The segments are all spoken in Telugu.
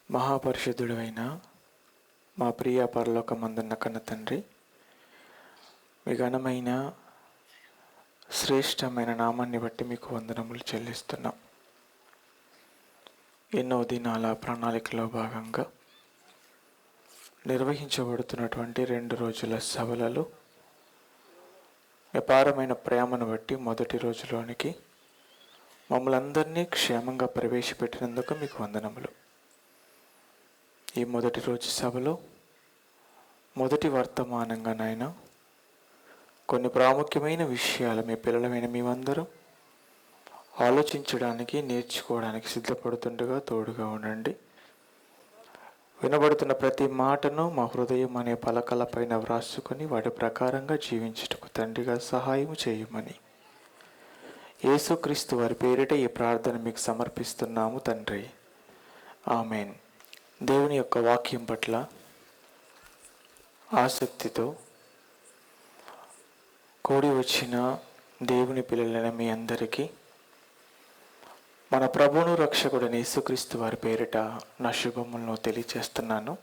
మహాపరిశుద్ధుడైన మా ప్రియ పరలోకమందున్న కన్న తండ్రి, మీ ఘనమైన శ్రేష్టమైన నామాన్ని బట్టి మీకు వందనములు చెల్లిస్తున్నాం. ఎన్నో దినాల ప్రణాళికలో భాగంగా నిర్వహించబడుతున్నటువంటి 2 రోజుల సభలలో అపారమైన ప్రేమను బట్టి మొదటి రోజులోనికి మమ్మల్ని అందరినీ క్షేమంగా ప్రవేశపెట్టినందుకు మీకు వందనములు. ఈ మొదటి రోజు సభలో మొదటి వర్తమానంగా నాయన కొన్ని ప్రాముఖ్యమైన విషయాలు మీ పిల్లలమైన మేమందరం ఆలోచించడానికి, నేర్చుకోవడానికి సిద్ధపడుతుండగా తోడుగా ఉండండి. వినబడుతున్న ప్రతి మాటను మా హృదయం అనే పలకలపైన వ్రాసుకొని వాటి ప్రకారంగా జీవించుటకు తండ్రిగా సహాయం చేయమని యేసుక్రీస్తు వారి పేరిట ఈ ప్రార్థన మీకు సమర్పిస్తున్నాము తండ్రి. ఆమెన్. దేవుని యొక్క వాక్యం పట్ల ఆసక్తితో కూడి వచ్చిన దేవుని పిల్లలైన మీ అందరికీ మన ప్రభువును రక్షకుడైన యేసుక్రీస్తు వారి పేరిట నా శుభములను తెలియచేస్తున్నాను.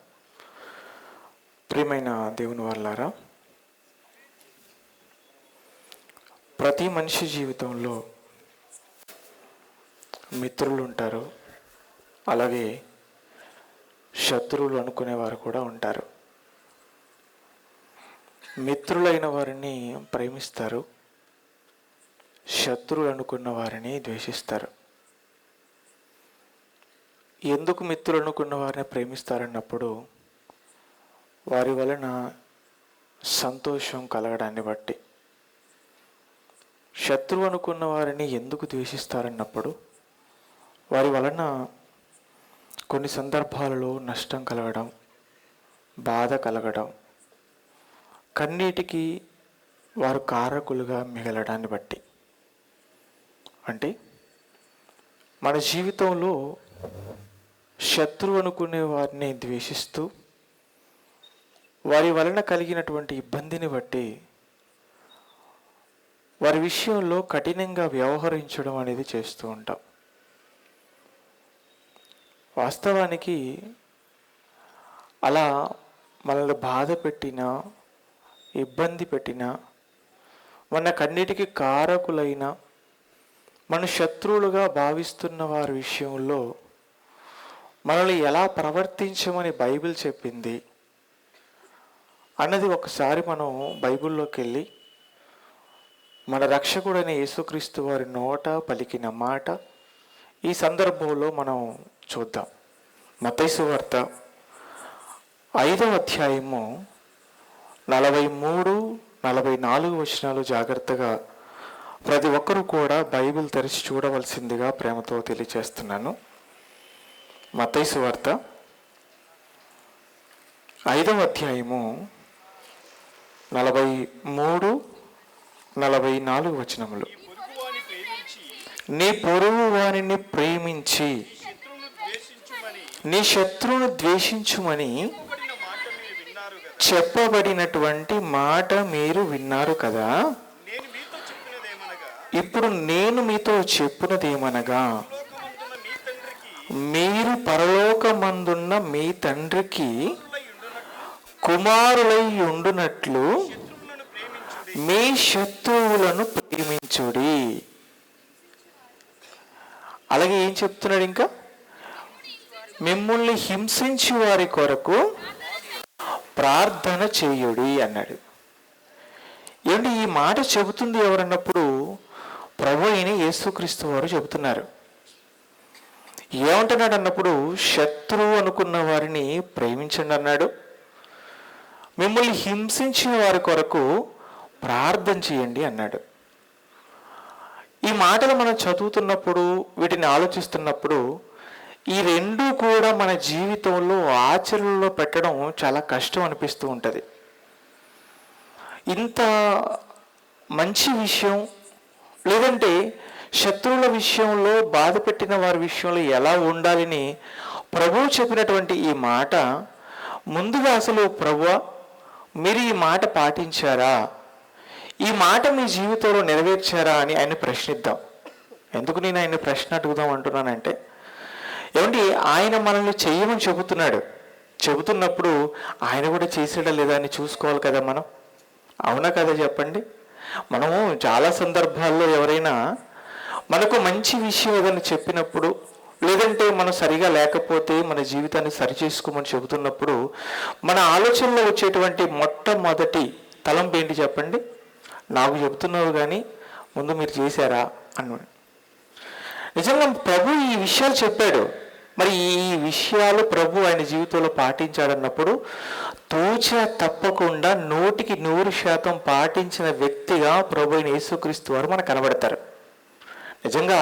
ప్రియమైన దేవుని వాళ్ళారా, ప్రతి మనిషి జీవితంలో మిత్రులు ఉంటారు, అలాగే శత్రువులు అనుకునేవారు కూడా ఉంటారు. మిత్రులైన వారిని ప్రేమిస్తారు, శత్రువులు అనుకున్న వారిని ద్వేషిస్తారు. ఎందుకు మిత్రులు అనుకున్న వారిని ప్రేమిస్తారన్నప్పుడు వారి వలన సంతోషం కలగడాన్ని బట్టి, శత్రువు అనుకున్న వారిని ఎందుకు ద్వేషిస్తారన్నప్పుడు వారి వలన కొన్ని సందర్భాలలో నష్టం కలగడం, బాధ కలగడం, కన్నీటికి వారు కారకులుగా మిగలడాన్ని బట్టి. అంటే మన జీవితంలో శత్రువు అనుకునే వారిని ద్వేషిస్తూ వారి వలన కలిగినటువంటి ఇబ్బందిని బట్టి వారి విషయంలో కఠినంగా వ్యవహరించడం అనేది చేస్తూ ఉంటాం. వాస్తవానికి అలా మనల్ని బాధ పెట్టినా, ఇబ్బంది పెట్టినా, మన కన్నిటికి కారకులైన, మన శత్రువులుగా భావిస్తున్న వారి విషయంలో మనల్ని ఎలా ప్రవర్తించమని బైబిల్ చెప్పింది అన్నది ఒకసారి మనం బైబిల్లోకి వెళ్ళి మన రక్షకుడైన యేసుక్రీస్తు వారి నోట పలికిన మాట ఈ సందర్భంలో మనం చూద్దాం. మత్తయి సువార్త 5వ అధ్యాయము 43, 44 వచనాలు జాగ్రత్తగా ప్రతి ఒక్కరూ కూడా బైబిల్ తెరిచి చూడవలసిందిగా ప్రేమతో తెలియచేస్తున్నాను. మత్తయి సువార్త 5వ అధ్యాయము 43, 44 వచనములు. నీ పొరుగు వానిని ప్రేమించి నీ శత్రువును ద్వేషించుమని చెప్పబడినటువంటి మాట మీరు విన్నారు కదా. ఇప్పుడు నేను మీతో చెప్పునదేమనగా, మీరు పరలోకమందున్న మీ తండ్రికి కుమారులై ఉండునట్లు మీ శత్రువులను ప్రేమించుడి. అలాగే ఏం చెప్తున్నాడు ఇంకా, మిమ్మల్ని హింసించి వారి కొరకు ప్రార్థన చేయుడి అన్నాడు. ఏంటి ఈ మాట చెబుతుంది ఎవరన్నప్పుడు ప్రభు అయిన యేసుక్రీస్తు వారు చెబుతున్నారు. ఏమంటున్నాడు అన్నప్పుడు, శత్రువు అనుకున్న వారిని ప్రేమించండి అన్నాడు, మిమ్మల్ని హింసించిన వారి కొరకు ప్రార్థన చేయండి అన్నాడు. ఈ మాటలు మనం చదువుతున్నప్పుడు, వీటిని ఆలోచిస్తున్నప్పుడు ఈ రెండు కూడా మన జీవితంలో ఆచరణలో పెట్టడం చాలా కష్టం అనిపిస్తూ ఉంటుంది. ఇంత మంచి విషయం, లేదంటే శత్రువుల విషయంలో, బాధ పెట్టిన వారి విషయంలో ఎలా ఉండాలని ప్రభువు చెప్పినటువంటి ఈ మాట, ముందుగా అసలు ప్రభువా మీరు ఈ మాట పాటించారా, ఈ మాట మీ జీవితంలో నెరవేర్చారా అని ఆయన ప్రశ్నిద్దాం. ఎందుకు నేను ఆయన ప్రశ్న అడుగుదాం అంటున్నానంటే, ఏమండి, ఆయన మనల్ని చెయ్యమని చెబుతున్నప్పుడు ఆయన కూడా చేసాడా లేదా అని చూసుకోవాలి కదా మనం. అవునా కదా చెప్పండి. మనము చాలా సందర్భాల్లో ఎవరైనా మనకు మంచి విషయం ఏదైనా చెప్పినప్పుడు, లేదంటే మనం సరిగా లేకపోతే మన జీవితాన్ని సరిచేసుకోమని చెబుతున్నప్పుడు మన ఆలోచనలో వచ్చేటువంటి మొట్టమొదటి తలంపు ఏంటి చెప్పండి? నాకు చెబుతున్నావు కానీ ముందు మీరు చేశారా అన్నాడు. నిజంగా ప్రభు ఈ విషయాలు చెప్పాడు. మరి ఈ విషయాలు ప్రభు ఆయన జీవితంలో పాటించాడన్నప్పుడు తూచా తప్పకుండా 100% పాటించిన వ్యక్తిగా ప్రభు అయిన యేసుక్రీస్తు వారు మనకు కనబడతారు. నిజంగా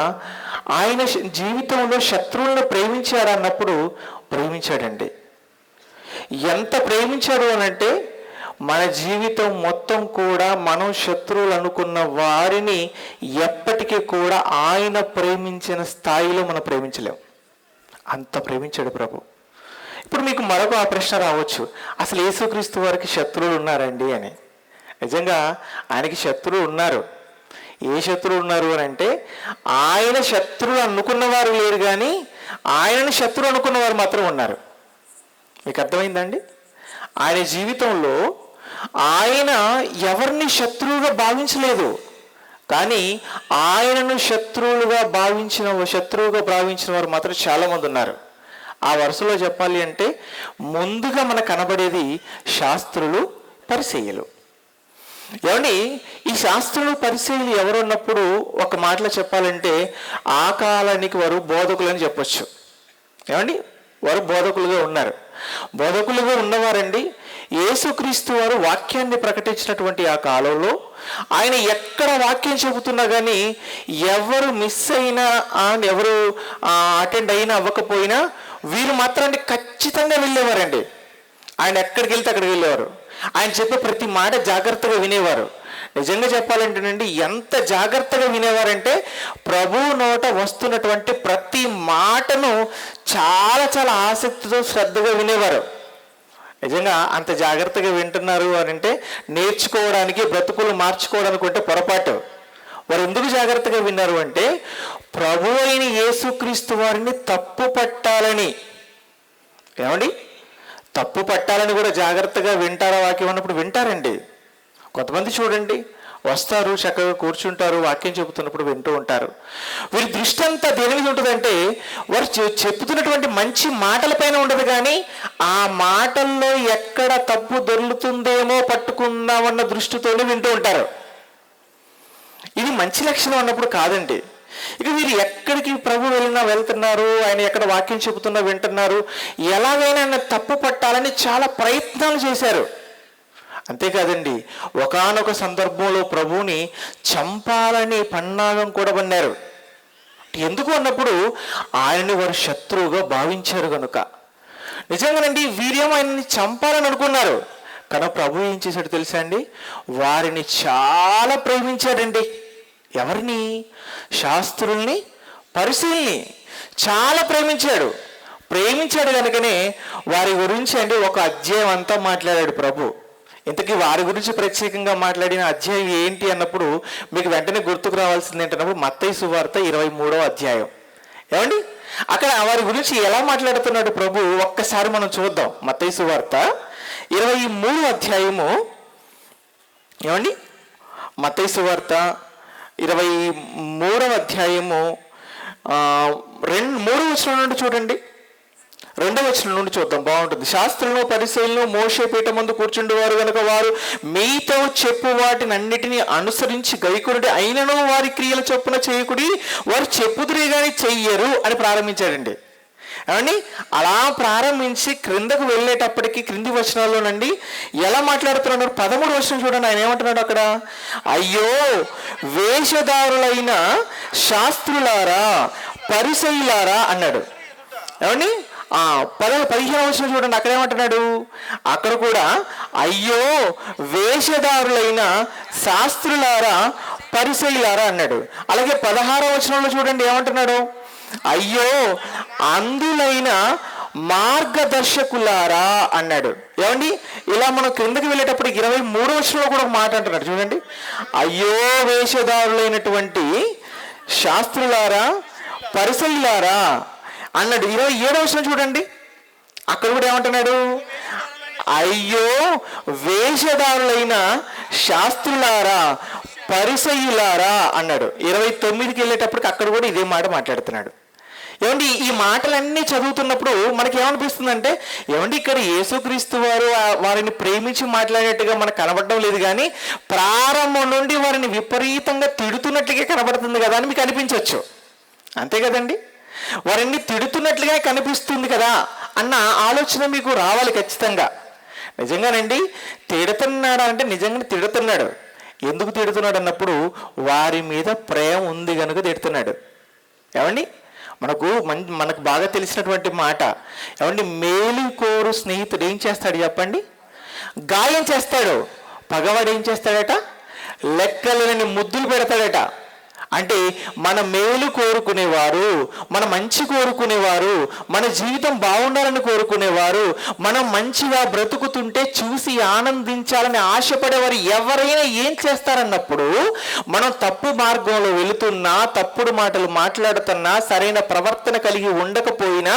ఆయన జీవితంలో శత్రువులను ప్రేమించాడన్నప్పుడు ప్రేమించాడండి. ఎంత ప్రేమించాడు అనంటే మన జీవితం మొత్తం కూడా మనం శత్రువులు అనుకున్న వారిని ఎప్పటికీ కూడా ఆయన ప్రేమించిన స్థాయిలో మనం ప్రేమించలేం. అంత ప్రేమించాడు ప్రభు. ఇప్పుడు మీకు మరొక ప్రశ్న రావచ్చు, అసలు యేసుక్రీస్తు వారికి శత్రువులు ఉన్నారండి అని. నిజంగా ఆయనకి శత్రువులు ఉన్నారు. ఏ శత్రువులు ఉన్నారు అని అంటే, ఆయన శత్రువులు అనుకున్నవారు లేరు కానీ ఆయనను శత్రువు అనుకున్నవారు మాత్రం ఉన్నారు. మీకు అర్థమైందండి? ఆయన జీవితంలో ఆయన ఎవరిని శత్రువుగా భావించలేదు, కానీ ఆయనను శత్రువుగా భావించిన వారు మాత్రం చాలామంది ఉన్నారు. ఆ వరుసలో చెప్పాలి అంటే ముందుగా మనకు కనబడేది శాస్త్రులు, పరిసయ్యులు. ఏమండి, ఈ శాస్త్రులు, పరిసయ్యులు ఎవరున్నప్పుడు ఒక మాటలో చెప్పాలంటే ఆ కాలానికి వారు బోధకులు అని చెప్పొచ్చు. ఏమండి, వారు బోధకులుగా ఉన్నారు. బోధకులుగా ఉన్నవారండి యేసుక్రీస్తు వారు వాక్యాన్ని ప్రకటించినటువంటి ఆ కాలంలో ఆయన ఎక్కడ వాక్యం చెబుతున్నా కానీ ఎవరు మిస్ అయినా, ఎవరు అటెండ్ అయినా అవ్వకపోయినా వీరు మాత్రాన్ని ఖచ్చితంగా వెళ్ళేవారండి. ఆయన ఎక్కడికి వెళ్తే అక్కడికి వెళ్ళేవారు. ఆయన చెప్పే ప్రతి మాట జాగ్రత్తగా వినేవారు. నిజంగా చెప్పాలంటేనండి, ఎంత జాగ్రత్తగా వినేవారంటే ప్రభువు నోట వస్తున్నటువంటి ప్రతి మాటను చాలా చాలా ఆసక్తితో శ్రద్ధగా వినేవారు. నిజంగా అంత జాగ్రత్తగా వింటున్నారు అని అంటే నేర్చుకోవడానికి, బ్రతుకులు మార్చుకోవడానికి అంటే పొరపాటు. వారు ఎందుకు జాగ్రత్తగా విన్నారు అంటే ప్రభు అయిన యేసుక్రీస్తు వారిని తప్పు పట్టాలని. ఏమండి, తప్పు పట్టాలని కూడా జాగ్రత్తగా వింటారా? వాక్యం అన్నప్పుడు వింటారండి. కొంతమంది చూడండి, వస్తారు, చక్కగా కూర్చుంటారు, వాక్యం చెబుతున్నప్పుడు వింటూ ఉంటారు. వీరి దృష్టి అంతా దేని మీద ఉంటుందంటే వారు చెబుతున్నటువంటి మంచి మాటలపైన ఉండదు, కానీ ఆ మాటల్లో ఎక్కడ తప్పు దొరుకుతుందేమో పట్టుకుందామన్న దృష్టితోనే వింటూ ఉంటారు. ఇది మంచి లక్షణం అన్నప్పుడు కాదండి. ఇక వీరు ఎక్కడికి ప్రభు వెళ్తున్నారు, ఆయన ఎక్కడ వాక్యం చెబుతున్నా వింటున్నారు, ఎలాగైనా ఆయన తప్పు పట్టాలని చాలా ప్రయత్నాలు చేశారు. అంతేకాదండి, ఒకానొక సందర్భంలో ప్రభువుని చంపాలని పన్నాగం కూడా పన్నారు. ఎందుకు అన్నప్పుడు ఆయన్ని వారు శత్రువుగా భావించారు కనుక. నిజంగానండి, వీరేమో ఆయన్ని చంపాలని అనుకున్నారు, కానీ ప్రభు ఏం చేశాడు తెలుసా అండి? వారిని చాలా ప్రేమించాడండి. ఎవరిని? శాస్త్రుల్ని, పరిసయ్యుల్ని చాలా ప్రేమించాడు కనుకనే వారి గురించి అండి ఒక అధ్యాయం అంతా మాట్లాడాడు ప్రభు. ఇంతకీ వారి గురించి ప్రత్యేకంగా మాట్లాడిన అధ్యాయం ఏంటి అన్నప్పుడు మీకు వెంటనే గుర్తుకు రావాల్సింది ఏంటన్నప్పుడు మత్తయి సువార్త 23వ అధ్యాయం. ఏమండి, అక్కడ వారి గురించి ఎలా మాట్లాడుతున్నాడు ప్రభు ఒక్కసారి మనం చూద్దాం. మత్తయి సువార్త 23వ అధ్యాయము. ఏమండి, మత్తయి సువార్త 23వ అధ్యాయము 3వ వచనం నుండి చూడండి. 2వ వచనం నుండి చూద్దాం, బాగుంటుంది. శాస్త్రులను, పరిసయ్యులను మోషే పీఠం ముందు కూర్చుండేవారు కనుక వారు మీతో చెప్పు వాటిని అన్నిటినీ అనుసరించి గైకొనుడి, అయినను వారి క్రియల చొప్పున చేయకుడి, వారు చెప్పుదురే కానీ చెయ్యరు అని ప్రారంభించాడండి. ఏమండి, అలా ప్రారంభించి క్రిందకు వెళ్ళేటప్పటికి క్రింది వచనాల్లోనండి ఎలా మాట్లాడుతున్నాడు? 13వ వచనం చూడండి, ఆయన ఏమంటున్నాడు అక్కడ? అయ్యో వేషధారులైన శాస్త్రులారా, పరిసయ్యులారా అన్నాడు. ఏమండి, 15వ వచనం చూడండి, అక్కడ ఏమంటున్నాడు? అక్కడ కూడా అయ్యో వేషధారులైన శాస్త్రులారా, పరిసయ్యులారా అన్నాడు. అలాగే 16వ వచనంలో చూడండి ఏమంటున్నాడు? అయ్యో అంధులైన మార్గదర్శకులారా అన్నాడు. ఏమండి, ఇలా మనం క్రిందకి వెళ్ళేటప్పుడు 23వ వచనంలో కూడా ఒక మాట అంటున్నాడు చూడండి. అయ్యో వేషధారులైనటువంటి శాస్త్రులారా, పరిసయ్యులారా, అన్నాడు. 27వ వచనం చూడండి, అక్కడ కూడా ఏమంటున్నాడు? అయ్యో వేషధారులైన శాస్త్రులారా, పరిసయ్యులారా అన్నాడు. 29కి వెళ్ళేటప్పటికి అక్కడ కూడా ఇదే మాట మాట్లాడుతున్నాడు. ఏమండి, ఈ మాటలన్నీ చదువుతున్నప్పుడు మనకి ఏమనిపిస్తుందంటే, ఏమండి ఇక్కడ యేసుక్రీస్తు వారు వారిని ప్రేమించి మాట్లాడేట్టుగా మనకు కనబడడం లేదు, కానీ ప్రారంభం నుండి వారిని విపరీతంగా తిడుతున్నట్లుగా కనబడుతుంది కదా అని మీకు అనిపించవచ్చు. అంతే కదండి, వారిని తిడుతున్నట్లుగా కనిపిస్తుంది కదా అన్న ఆలోచన మీకు రావాలి ఖచ్చితంగా. నిజంగానండి, తిడుతున్నాడా అంటే నిజంగా తిడుతున్నాడు. ఎందుకు తిడుతున్నాడు అన్నప్పుడు వారి మీద ప్రేమ ఉంది కనుక తిడుతున్నాడు. ఏమండి, మనకు బాగా తెలిసినటువంటి మాట ఏమండి, మేలు కోరు స్నేహితుడు ఏం చేస్తాడు చెప్పండి? గాయం చేస్తాడు. పగవాడు ఏం చేస్తాడట? లెక్కలేని ముద్దులు పెడతాడట. అంటే మన మేలు కోరుకునేవారు, మన మంచి కోరుకునేవారు, మన జీవితం బాగుండాలని కోరుకునేవారు, మనం మంచిగా బ్రతుకుతుంటే చూసి ఆనందించాలని ఆశపడేవారు ఎవరైనా ఏం చేస్తారన్నప్పుడు, మనం తప్పు మార్గంలో వెళుతున్నా, తప్పుడు మాటలు మాట్లాడుతున్నా, సరైన ప్రవర్తన కలిగి ఉండకపోయినా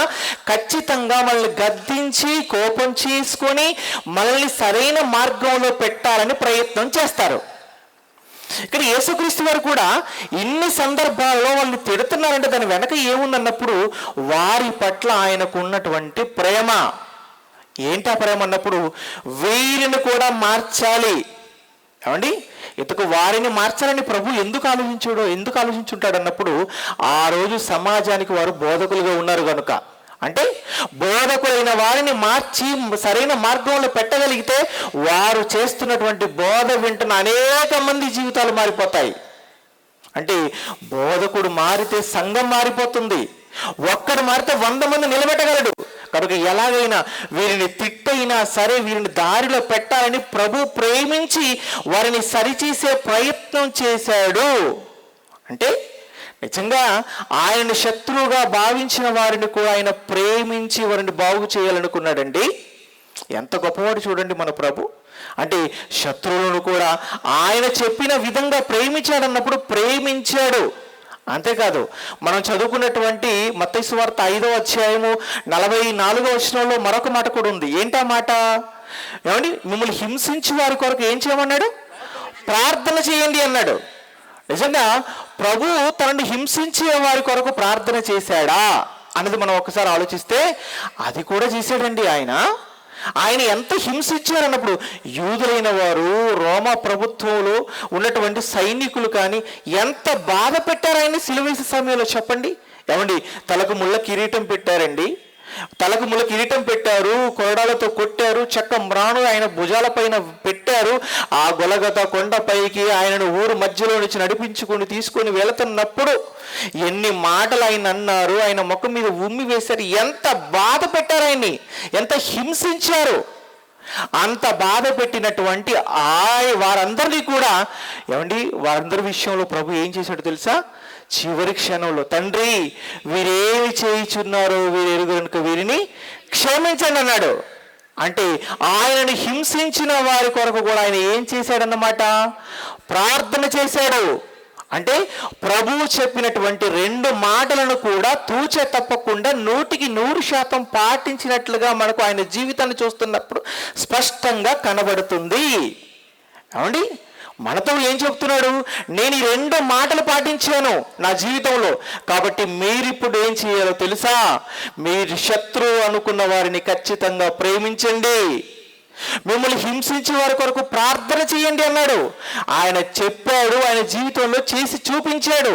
ఖచ్చితంగా మనల్ని గద్దించి కోపం చేసుకొని మనల్ని సరైన మార్గంలో పెట్టాలని ప్రయత్నం చేస్తారు. ఇక్కడ యేసుక్రీస్తు వారు కూడా ఇన్ని సందర్భాల్లో వాళ్ళని తిడుతున్నారంటే దాని వెనక ఏముందన్నప్పుడు వారి పట్ల ఆయనకు ఉన్నటువంటి ప్రేమ. ఏంటి ఆ ప్రేమ అన్నప్పుడు, వీరిని కూడా మార్చాలి. ఏమండి, ఇంతకు వారిని మార్చాలని ప్రభు ఎందుకు ఆలోచించుంటాడు అన్నప్పుడు, ఆ రోజు సమాజానికి వారు బోధకులుగా ఉన్నారు కనుక. అంటే బోధకులైన వారిని మార్చి సరైన మార్గంలో పెట్టగలిగితే వారు చేస్తున్నటువంటి బోధ వింటున్న అనేక మంది జీవితాలు మారిపోతాయి. అంటే బోధకుడు మారితే సంఘం మారిపోతుంది. ఒక్కడు మారితే 100 మంది నిలబెట్టగలడు. కనుక ఎలాగైనా వీరిని తిట్టైనా సరే వీరిని దారిలో పెట్టాలని ప్రభు ప్రేమించి వారిని సరిచేసే ప్రయత్నం చేశాడు. అంటే నిజంగా ఆయన శత్రువుగా భావించిన వారిని కూడా ఆయన ప్రేమించి వారిని బాగు చేయాలనుకున్నాడండి. ఎంత గొప్పవాడు చూడండి మన ప్రభు. అంటే శత్రువులను కూడా ఆయన చెప్పిన విధంగా ప్రేమించాడన్నప్పుడు ప్రేమించాడు. అంతేకాదు, మనం చదువుకున్నటువంటి మత్తయి సువార్త 5వ అధ్యాయము 44వ వచనంలో మరొక మాట కూడా ఉంది. ఏంటా మాట? ఏమండి, మిమ్మల్ని హింసించి వారి కొరకు ఏం చేయమన్నాడు? ప్రార్థన చేయండి అన్నాడు. నిజంగా ప్రభు తనని హింసించే వారి కొరకు ప్రార్థన చేశాడా అన్నది మనం ఒకసారి ఆలోచిస్తే అది కూడా చేశాడండి. ఆయన ఎంత హింసించారన్నప్పుడు యూదులైన వారు, రోమా ప్రభుత్వంలో ఉన్నటువంటి సైనికులు కానీ ఎంత బాధ పెట్టారు ఆయన సిలువ వేసే సమయంలో చెప్పండి. ఏమండి, తలకు ముళ్ళ కిరీటం పెట్టారండి, పెట్టారు, కొరడాలతో కొట్టారు, చెక్క మ్రాను ఆయన భుజాల పైన పెట్టారు. ఆ గొలగత కొండపైకి ఆయనను ఊరు మధ్యలో నుంచి నడిపించుకొని తీసుకొని వెళుతున్నప్పుడు ఎన్ని మాటలు ఆయన అన్నారు, ఆయన ముఖం మీద ఉమ్మి వేశారు, ఎంత బాధ పెట్టారు ఆయన్ని, ఎంత హింసించారు. అంత బాధ పెట్టినటువంటి వారందరినీ కూడా ఏమండి, వారందరి విషయంలో ప్రభు ఏం చేశాడు తెలుసా? చివరి క్షణంలో, తండ్రి వీరేమి చేయుచున్నారో వీరు ఎరుగరు కనుక వీరిని క్షమించండి అన్నాడు. అంటే ఆయనను హింసించిన వారి కొరకు కూడా ఆయన ఏం చేశాడన్నమాట? ప్రార్థన చేశాడు. అంటే ప్రభువు చెప్పినటువంటి 2 మాటలను కూడా తూచే తప్పకుండా 100% పాటించినట్లుగా మనకు ఆయన జీవితాన్ని చూస్తున్నప్పుడు స్పష్టంగా కనబడుతుంది. ఏమండి, మనతో ఏం చెప్తున్నాడు? నేను ఈ 2 మాటలు పాటించాను నా జీవితంలో, కాబట్టి మీరిప్పుడు ఏం చేయాలో తెలుసా? మీరు శత్రువు అనుకున్న వారిని ఖచ్చితంగా ప్రేమించండి, మిమ్మల్ని హింసించే వారి కొరకు ప్రార్థన చేయండి అన్నాడు. ఆయన చెప్పాడు, ఆయన జీవితంలో చేసి చూపించాడు.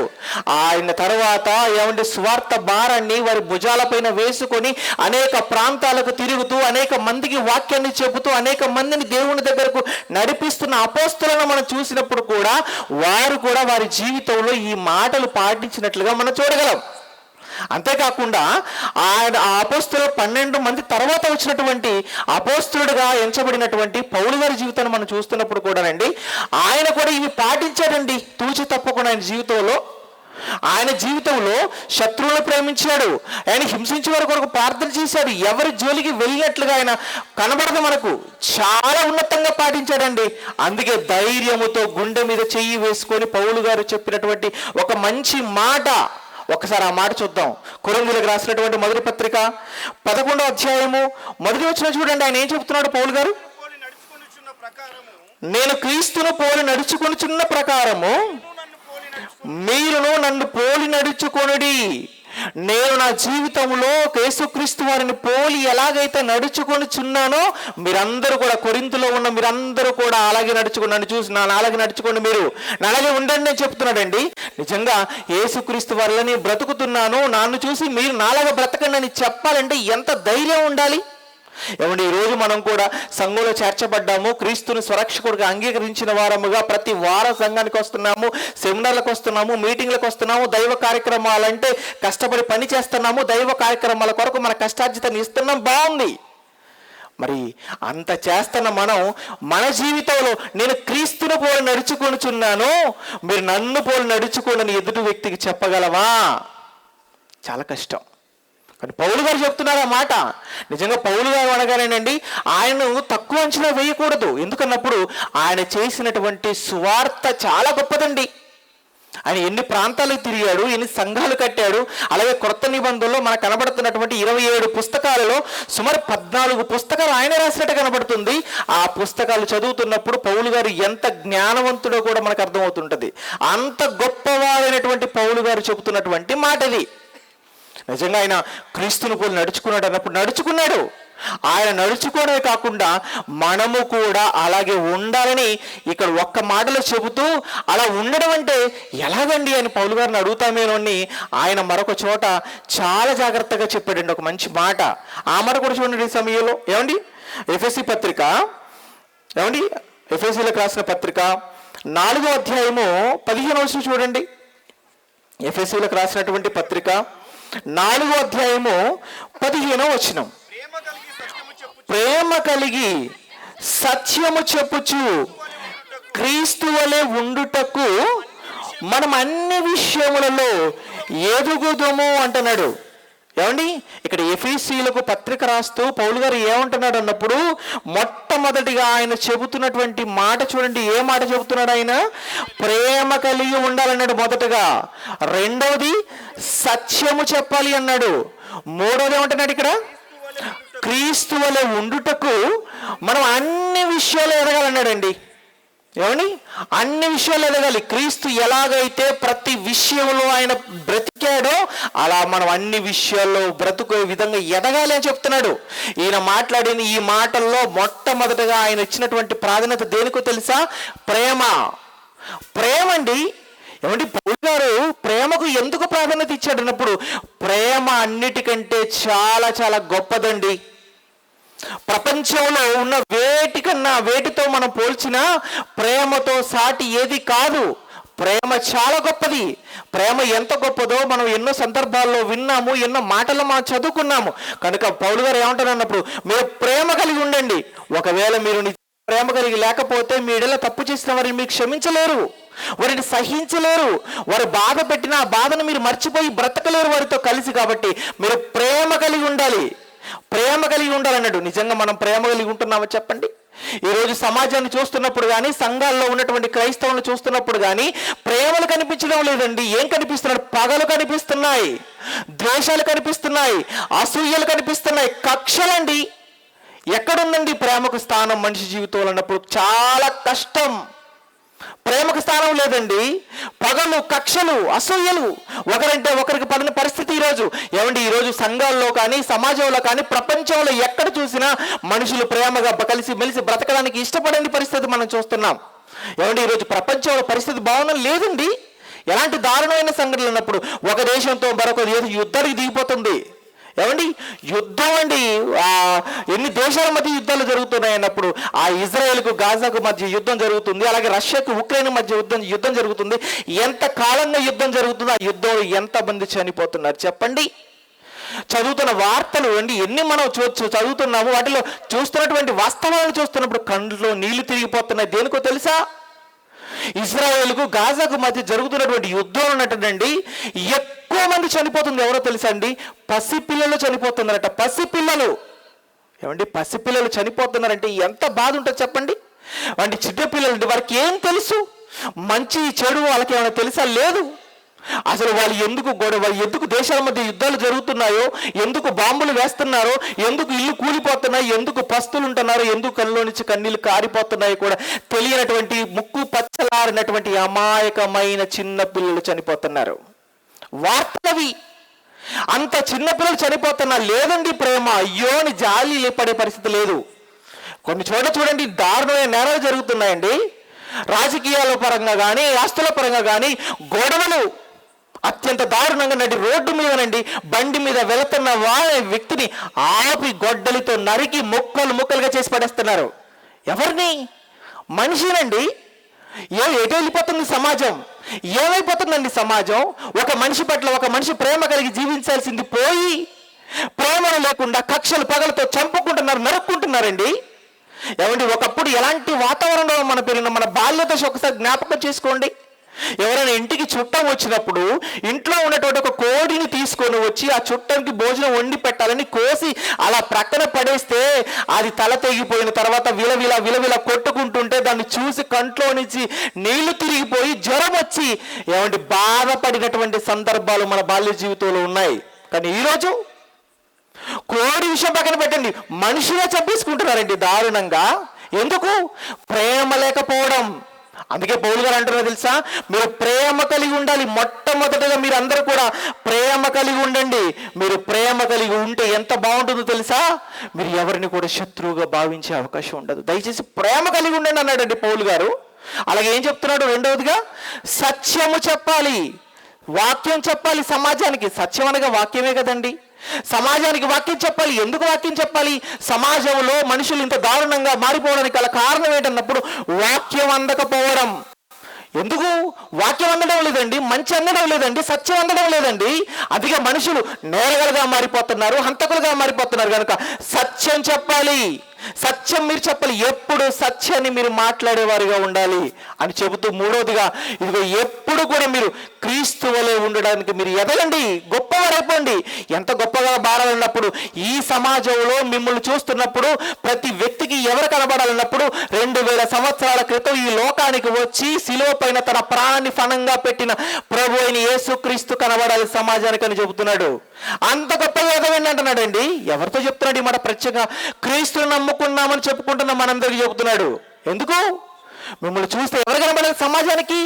ఆయన తర్వాత ఏమంటే స్వార్థ భారాన్ని వారి భుజాలపైన వేసుకొని అనేక ప్రాంతాలకు తిరుగుతూ అనేక మందికి వాక్యాన్ని చెబుతూ అనేక మందిని దేవుని దగ్గరకు నడిపిస్తున్న అపోస్తలులను మనం చూసినప్పుడు కూడా వారు కూడా వారి జీవితంలో ఈ మాటలు పాటించినట్లుగా మనం చూడగలం. అంతేకాకుండా ఆయన అపోస్తలు 12 మంది తర్వాత వచ్చినటువంటి అపోస్తలుడుగా ఎంచబడినటువంటి పౌలు గారి జీవితాన్ని మనం చూస్తున్నప్పుడు కూడానండి ఆయన కూడా ఇవి పాటించాడండి తూచి తప్పకుండా. ఆయన జీవితంలో శత్రువులను ప్రేమించాడు, ఆయన హింసించే వారి కొరకు ప్రార్థన చేశాడు, ఎవరి జోలికి వెళ్ళినట్లుగా ఆయన కనబడదు, మనకు చాలా ఉన్నతంగా పాటించాడండి. అందుకే ధైర్యముతో గుండె మీద చెయ్యి వేసుకొని పౌలు గారు చెప్పినటువంటి ఒక మంచి మాట, ఒక్కసారి ఆ మాట చూద్దాం. కొరింథీయులకు రాసినటువంటి మొదటి పత్రిక 11వ అధ్యాయము మొదటి వచనం చూడండి. ఆయన ఏం చెప్తున్నాడు పౌలు గారు? నేను క్రీస్తును పోలి నడుచుకొనుచున్న ప్రకారము మీరును నన్ను పోలి నడుచుకొనుడి. నేను నా జీవితంలో యేసుక్రీస్తు వారిని పోలి ఎలాగైతే నడుచుకొనుచున్నానో మీరందరూ కూడా, కొరింథీలో ఉన్న మీరందరూ కూడా అలాగే నడుచుకుని, నన్ను చూసి అలాగే నడుచుకోండి, మీరు అలాగే ఉండండి అని చెప్తున్నాడండి. నిజంగా యేసుక్రీస్తు వారిని బ్రతుకుతున్నాను, నన్ను చూసి మీరు నాలాగా బ్రతకండి అని చెప్పాలంటే ఎంత ధైర్యం ఉండాలి. ఏమండి, ఈరోజు మనం కూడా సంఘంలో చేర్చబడ్డాము, క్రీస్తుని స్వరక్షకుడిగా అంగీకరించిన వారముగా ప్రతి వారం సంఘానికి వస్తున్నాము, సెమినార్లకు వస్తున్నాము, మీటింగ్లకు వస్తున్నాము, దైవ కార్యక్రమాలంటే కష్టపడి పని చేస్తున్నాము, దైవ కార్యక్రమాల కొరకు మన కష్టార్జితాన్ని ఇస్తున్నాం, బాగుంది. మరి అంత చేస్తున్న మనం మన జీవితంలో నేను క్రీస్తుని పోలి నడుచుకొనుచున్నాను, మీరు నన్ను పోలి నడుచుకోనని ఎదుటి వ్యక్తికి చెప్పగలవా? చాలా కష్టం. కానీ పౌలు గారు చెప్తున్నారు ఆ మాట. నిజంగా పౌలు గారు అనగానేనండి, ఆయనను తక్కువ అంచనా వేయకూడదు. ఎందుకన్నప్పుడు ఆయన చేసినటువంటి సువార్త చాలా గొప్పదండి. ఆయన ఎన్ని ప్రాంతాలకు తిరిగాడు, ఎన్ని సంఘాలు కట్టాడు. అలాగే క్రొత్త నిబంధనలో మనకు కనబడుతున్నటువంటి 27 పుస్తకాలలో సుమారు 14 పుస్తకాలు ఆయన రాసినట్టు కనబడుతుంది. ఆ పుస్తకాలు చదువుతున్నప్పుడు పౌలు గారు ఎంత జ్ఞానవంతుడో కూడా మనకు అర్థమవుతుంటుంది. అంత గొప్పవాడైనటువంటి పౌలు గారు చెబుతున్నటువంటి మాట ఇది. నిజంగా ఆయన క్రీస్తుని పోలి నడుచుకున్నాడు అన్నప్పుడు నడుచుకున్నాడు. ఆయన నడుచుకోవడమే కాకుండా మనము కూడా అలాగే ఉండాలని ఇక్కడ ఒక్క మాటలో చెబుతూ, అలా ఉండడం అంటే ఎలాగండి అని పౌలు గారిని అడుగుతామేనో అని ఆయన మరొక చోట చాలా జాగ్రత్తగా చెప్పాడండి ఒక మంచి మాట. ఆ మాట కూడా చూడండి ఈ సమయంలో. ఏమండి, ఎఫెసీ పత్రిక, ఏమండి ఎఫెసీలకు రాసిన పత్రిక 4వ అధ్యాయము 15వ వచనం చూడండి. ఎఫెసీలకు రాసినటువంటి పత్రిక 4వ అధ్యాయము 15వ వచనం. ప్రేమ కలిగి సత్యము చెప్పుచు క్రీస్తు వలె ఉండుటకు మనం అన్ని విషయములలో ఎదుగుదము అంటున్నాడు. ఏమండి, ఇక్కడ ఎఫెసీయులకు పత్రిక రాస్తూ పౌలు గారు ఏమంటున్నాడు అన్నప్పుడు మొట్టమొదటిగా ఆయన చెబుతున్నటువంటి మాట చూడండి. ఏ మాట చెబుతున్నాడు ఆయన? ప్రేమ కలిగి ఉండాలన్నాడు మొదటగా. రెండవది సత్యము చెప్పాలి అన్నాడు. మూడవది ఏమంటున్నాడు ఇక్కడ? క్రీస్తు వలె ఉండుటకు మనం అన్ని విషయాలు ఎదగాలన్నాడండి. ఏమని? అన్ని విషయాలు ఎదగాలి. క్రీస్తు ఎలాగైతే ప్రతి విషయంలో ఆయన బ్రతికాడో అలా మనం అన్ని విషయాల్లో బ్రతుకే విధంగా ఎదగాలి అని చెప్తున్నాడు. ఈయన మాట్లాడిన ఈ మాటల్లో మొట్టమొదటిగా ఆయన ఇచ్చినటువంటి ప్రాధాన్యత దేనికో తెలుసా? ప్రేమ. ప్రేమ అండి. ఏమండి, పౌలు గారు ప్రేమకు ఎందుకు ప్రాధాన్యత ఇచ్చాడు అన్నప్పుడు ప్రేమ అన్నిటికంటే చాలా చాలా గొప్పదండి. ప్రపంచంలో ఉన్న వేటితో మనం పోల్చినా ప్రేమతో సాటి ఏది కాదు. ప్రేమ చాలా గొప్పది. ప్రేమ ఎంత గొప్పదో మనం ఎన్నో సందర్భాల్లో విన్నాము, ఎన్నో మాటలు మనం చదువుకున్నాము. కనుక పౌలు గారు ఏమంటారు అన్నప్పుడు మీరు ప్రేమ కలిగి ఉండండి. ఒకవేళ మీరు ప్రేమ కలిగి లేకపోతే మీ ఎడల తప్పు చేసిన వారిని మీకు క్షమించలేరు, వారిని సహించలేరు, వారు బాధ పెట్టిన ఆ బాధను మీరు మర్చిపోయి బ్రతకలేరు వారితో కలిసి. కాబట్టి మీరు ప్రేమ కలిగి ఉండాలి, ప్రేమ కలిగి ఉండాలన్నాడు. నిజంగా మనం ప్రేమ కలిగి ఉంటున్నామో చెప్పండి? ఈరోజు సమాజాన్ని చూస్తున్నప్పుడు కానీ, సంఘాల్లో ఉన్నటువంటి క్రైస్తవులను చూస్తున్నప్పుడు కానీ ప్రేమలు కనిపించడం లేదండి. ఏం కనిపిస్తున్నాడు? పగలు కనిపిస్తున్నాయి, ద్వేషాలు కనిపిస్తున్నాయి, అసూయలు కనిపిస్తున్నాయి, కక్షలండి. ఎక్కడుందండి ప్రేమకు స్థానం మనిషి జీవితంలో అన్నప్పుడు? చాలా కష్టం. ప్రేమకు స్థానం లేదండి. పగలు, కక్షలు, అసూయలు, ఒకరంటే ఒకరికి పడిన పరిస్థితి ఈరోజు. ఏమండి, ఈరోజు సంఘాల్లో కానీ, సమాజంలో కానీ, ప్రపంచంలో ఎక్కడ చూసినా మనుషులు ప్రేమగా కలిసి మెలిసి బ్రతకడానికి ఇష్టపడని పరిస్థితి మనం చూస్తున్నాం. ఏమండి, ఈరోజు ప్రపంచంలో పరిస్థితి బాగుందని లేదండి. ఎలాంటి దారుణమైన సంఘటనలు ఉన్నప్పుడు ఒక దేశంతో మరొక యుద్ధానికి దిగిపోతుంది. ఏమండి, యుద్ధం అండి. ఎన్ని దేశాల మధ్య యుద్ధాలు జరుగుతున్నాయి అన్నప్పుడు ఆ ఇజ్రాయెల్కు గాజాకు మధ్య యుద్ధం జరుగుతుంది, అలాగే రష్యాకు ఉక్రెయిన్ మధ్య యుద్ధం జరుగుతుంది. ఎంత కాలంగా యుద్ధం జరుగుతుందో ఆ యుద్ధంలో ఎంతమంది చనిపోతున్నారు చెప్పండి? చదువుతున్న వార్తలు అండి ఎన్ని మనం చదువుతున్నాము, వాటిలో చూస్తున్నటువంటి వాస్తవాలను చూస్తున్నప్పుడు కళ్ళలో నీళ్లు తిరిగిపోతున్నాయి. దేనికో తెలుసా? ఇజ్రాయెల్కు గాజాకు మధ్య జరుగుతున్నటువంటి యుద్ధం ఉన్నట్టండి ఎక్కువ మంది చనిపోతుంది. ఎవరో తెలుసా అండి? పసిపిల్లలు చనిపోతున్నారట. పసిపిల్లలు. ఏమండి, పసిపిల్లలు చనిపోతున్నారంటే ఎంత బాధ ఉంటుంది చెప్పండి? వాటి చిన్న పిల్లలు వారికి ఏం తెలుసు? మంచి చెడు వాళ్ళకి ఏమైనా తెలుసా? లేదు. అసలు వాళ్ళు ఎందుకు దేశాల మధ్య యుద్ధాలు జరుగుతున్నాయో, ఎందుకు బాంబులు వేస్తున్నారో, ఎందుకు ఇల్లు కూలిపోతున్నాయి, ఎందుకు పస్తులు ఉంటున్నారో, ఎందుకు కళ్ళలో నుంచి కన్నీళ్లు కారిపోతున్నాయో కూడా తెలియనటువంటి, ముక్కు పచ్చలారినటువంటి అమాయకమైన చిన్న పిల్లలు చనిపోతున్నారు. వార్తలవి. అంత చిన్న పిల్లలు చనిపోతున్నా లేదండి ప్రేమ, అయ్యో అని జాలి పడే పరిస్థితి లేదు. కొన్ని చోట్ల చూడండి దారుణమైన నేరాలు జరుగుతున్నాయండి. రాజకీయాల పరంగా కానీ, ఆస్తుల పరంగా కానీ గొడవలు అత్యంత దారుణంగా నడి రోడ్డు మీదనండి బండి మీద వెళుతున్న వ్యక్తిని ఆపి గొడ్డలితో నరికి ముక్కలుగా చేసి పడేస్తున్నారు. ఎవరిని? మనిషినండి. ఎటు వెళ్ళిపోతుంది సమాజం? ఏమైపోతుందండి సమాజం? ఒక మనిషి పట్ల ఒక మనిషి ప్రేమ కలిగి జీవించాల్సింది పోయి ప్రేమను లేకుండా కక్షలు పగలతో చంపుకుంటున్నారు, నరుక్కుంటున్నారండి. ఏమండి, ఒకప్పుడు ఎలాంటి వాతావరణంలో మన పెరిగిన మన బాల్యత ఒకసారి జ్ఞాపకం చేసుకోండి. ఎవరైనా ఇంటికి చుట్టం వచ్చినప్పుడు ఇంట్లో ఉన్నటువంటి ఒక కోడిని తీసుకొని వచ్చి ఆ చుట్టానికి భోజనం వండి పెట్టాలని కోసి అలా ప్రక్కన పడేస్తే అది తల తెగిపోయిన తర్వాత విలవిల కొట్టుకుంటుంటే దాన్ని చూసి కంట్లో నుంచి నీళ్లు తిరిగిపోయి జ్వరం వచ్చి ఏమంటే బాధపడినటువంటి సందర్భాలు మన బాల్య జీవితంలో ఉన్నాయి. కానీ ఈరోజు కోడి విషయం పక్కన పెట్టండి, మనుషులే చంపేసుకుంటున్నారండి దారుణంగా. ఎందుకు? ప్రేమ లేకపోవడం. అందుకే పౌలు గారు అంటున్నారు తెలుసా, మీరు ప్రేమ కలిగి ఉండాలి. మొట్టమొదటిగా మీరు అందరూ కూడా ప్రేమ కలిగి ఉండండి. మీరు ప్రేమ కలిగి ఉంటే ఎంత బాగుంటుందో తెలుసా, మీరు ఎవరిని కూడా శత్రువుగా భావించే అవకాశం ఉండదు. దయచేసి ప్రేమ కలిగి ఉండండి అన్నాడండి పౌలు గారు. అలాగే ఏం చెప్తున్నాడు? రెండవదిగా సత్యము చెప్పాలి, వాక్యం చెప్పాలి సమాజానికి. సత్యం అనగా వాక్యమే కదండి. సమాజానికి వాక్యం చెప్పాలి. ఎందుకు వాక్యం చెప్పాలి? సమాజంలో మనుషులు ఇంత దారుణంగా మారిపోవడానికి గల కారణం ఏంటన్నప్పుడు వాక్యం అందకపోవడం. ఎందుకు వాక్యం అందడం లేదండి, మంచి అందడం లేదండి, సత్యం అందడం లేదండి. అదిగా మనుషులు నేరగలుగా మారిపోతున్నారు, హంతకులుగా మారిపోతున్నారు. కనుక సత్యం చెప్పాలి, సత్యం మీరు చెప్పాలి. ఎప్పుడు సత్యాన్ని మీరు మాట్లాడేవారుగా ఉండాలి అని చెబుతూ మూడవదిగా ఇదిగో ఎప్పుడు కూడా మీరు క్రీస్తు వలె ఉండడానికి మీరు ఎదగండి, గొప్పవారైపోండి. ఎంత గొప్పగా బారాలన్నప్పుడు ఈ సమాజంలో మిమ్మల్ని చూస్తున్నప్పుడు ప్రతి వ్యక్తికి ఎవరు కనబడాలన్నప్పుడు 2000 సంవత్సరాల క్రితం ఈ లోకానికి వచ్చి శిలువ పైన తన ప్రాణాన్ని ఫణంగా పెట్టిన ప్రభు అయిన యేసుక్రీస్తు కనబడాలి సమాజానికి అని చెబుతున్నాడు. అంత గొప్పగా ఎదగండి అంటున్నాడండి. ఎవరితో చెప్తున్నాడు ఈ మాట? ప్రత్యేకంగా క్రీస్తుని నమ్ముకున్నామని చెప్పుకుంటున్నాం మనందరికీ చెబుతున్నాడు. ఎందుకు? మిమ్మల్ని చూస్తే ఎవరు కనబడాలి సమాజానికి?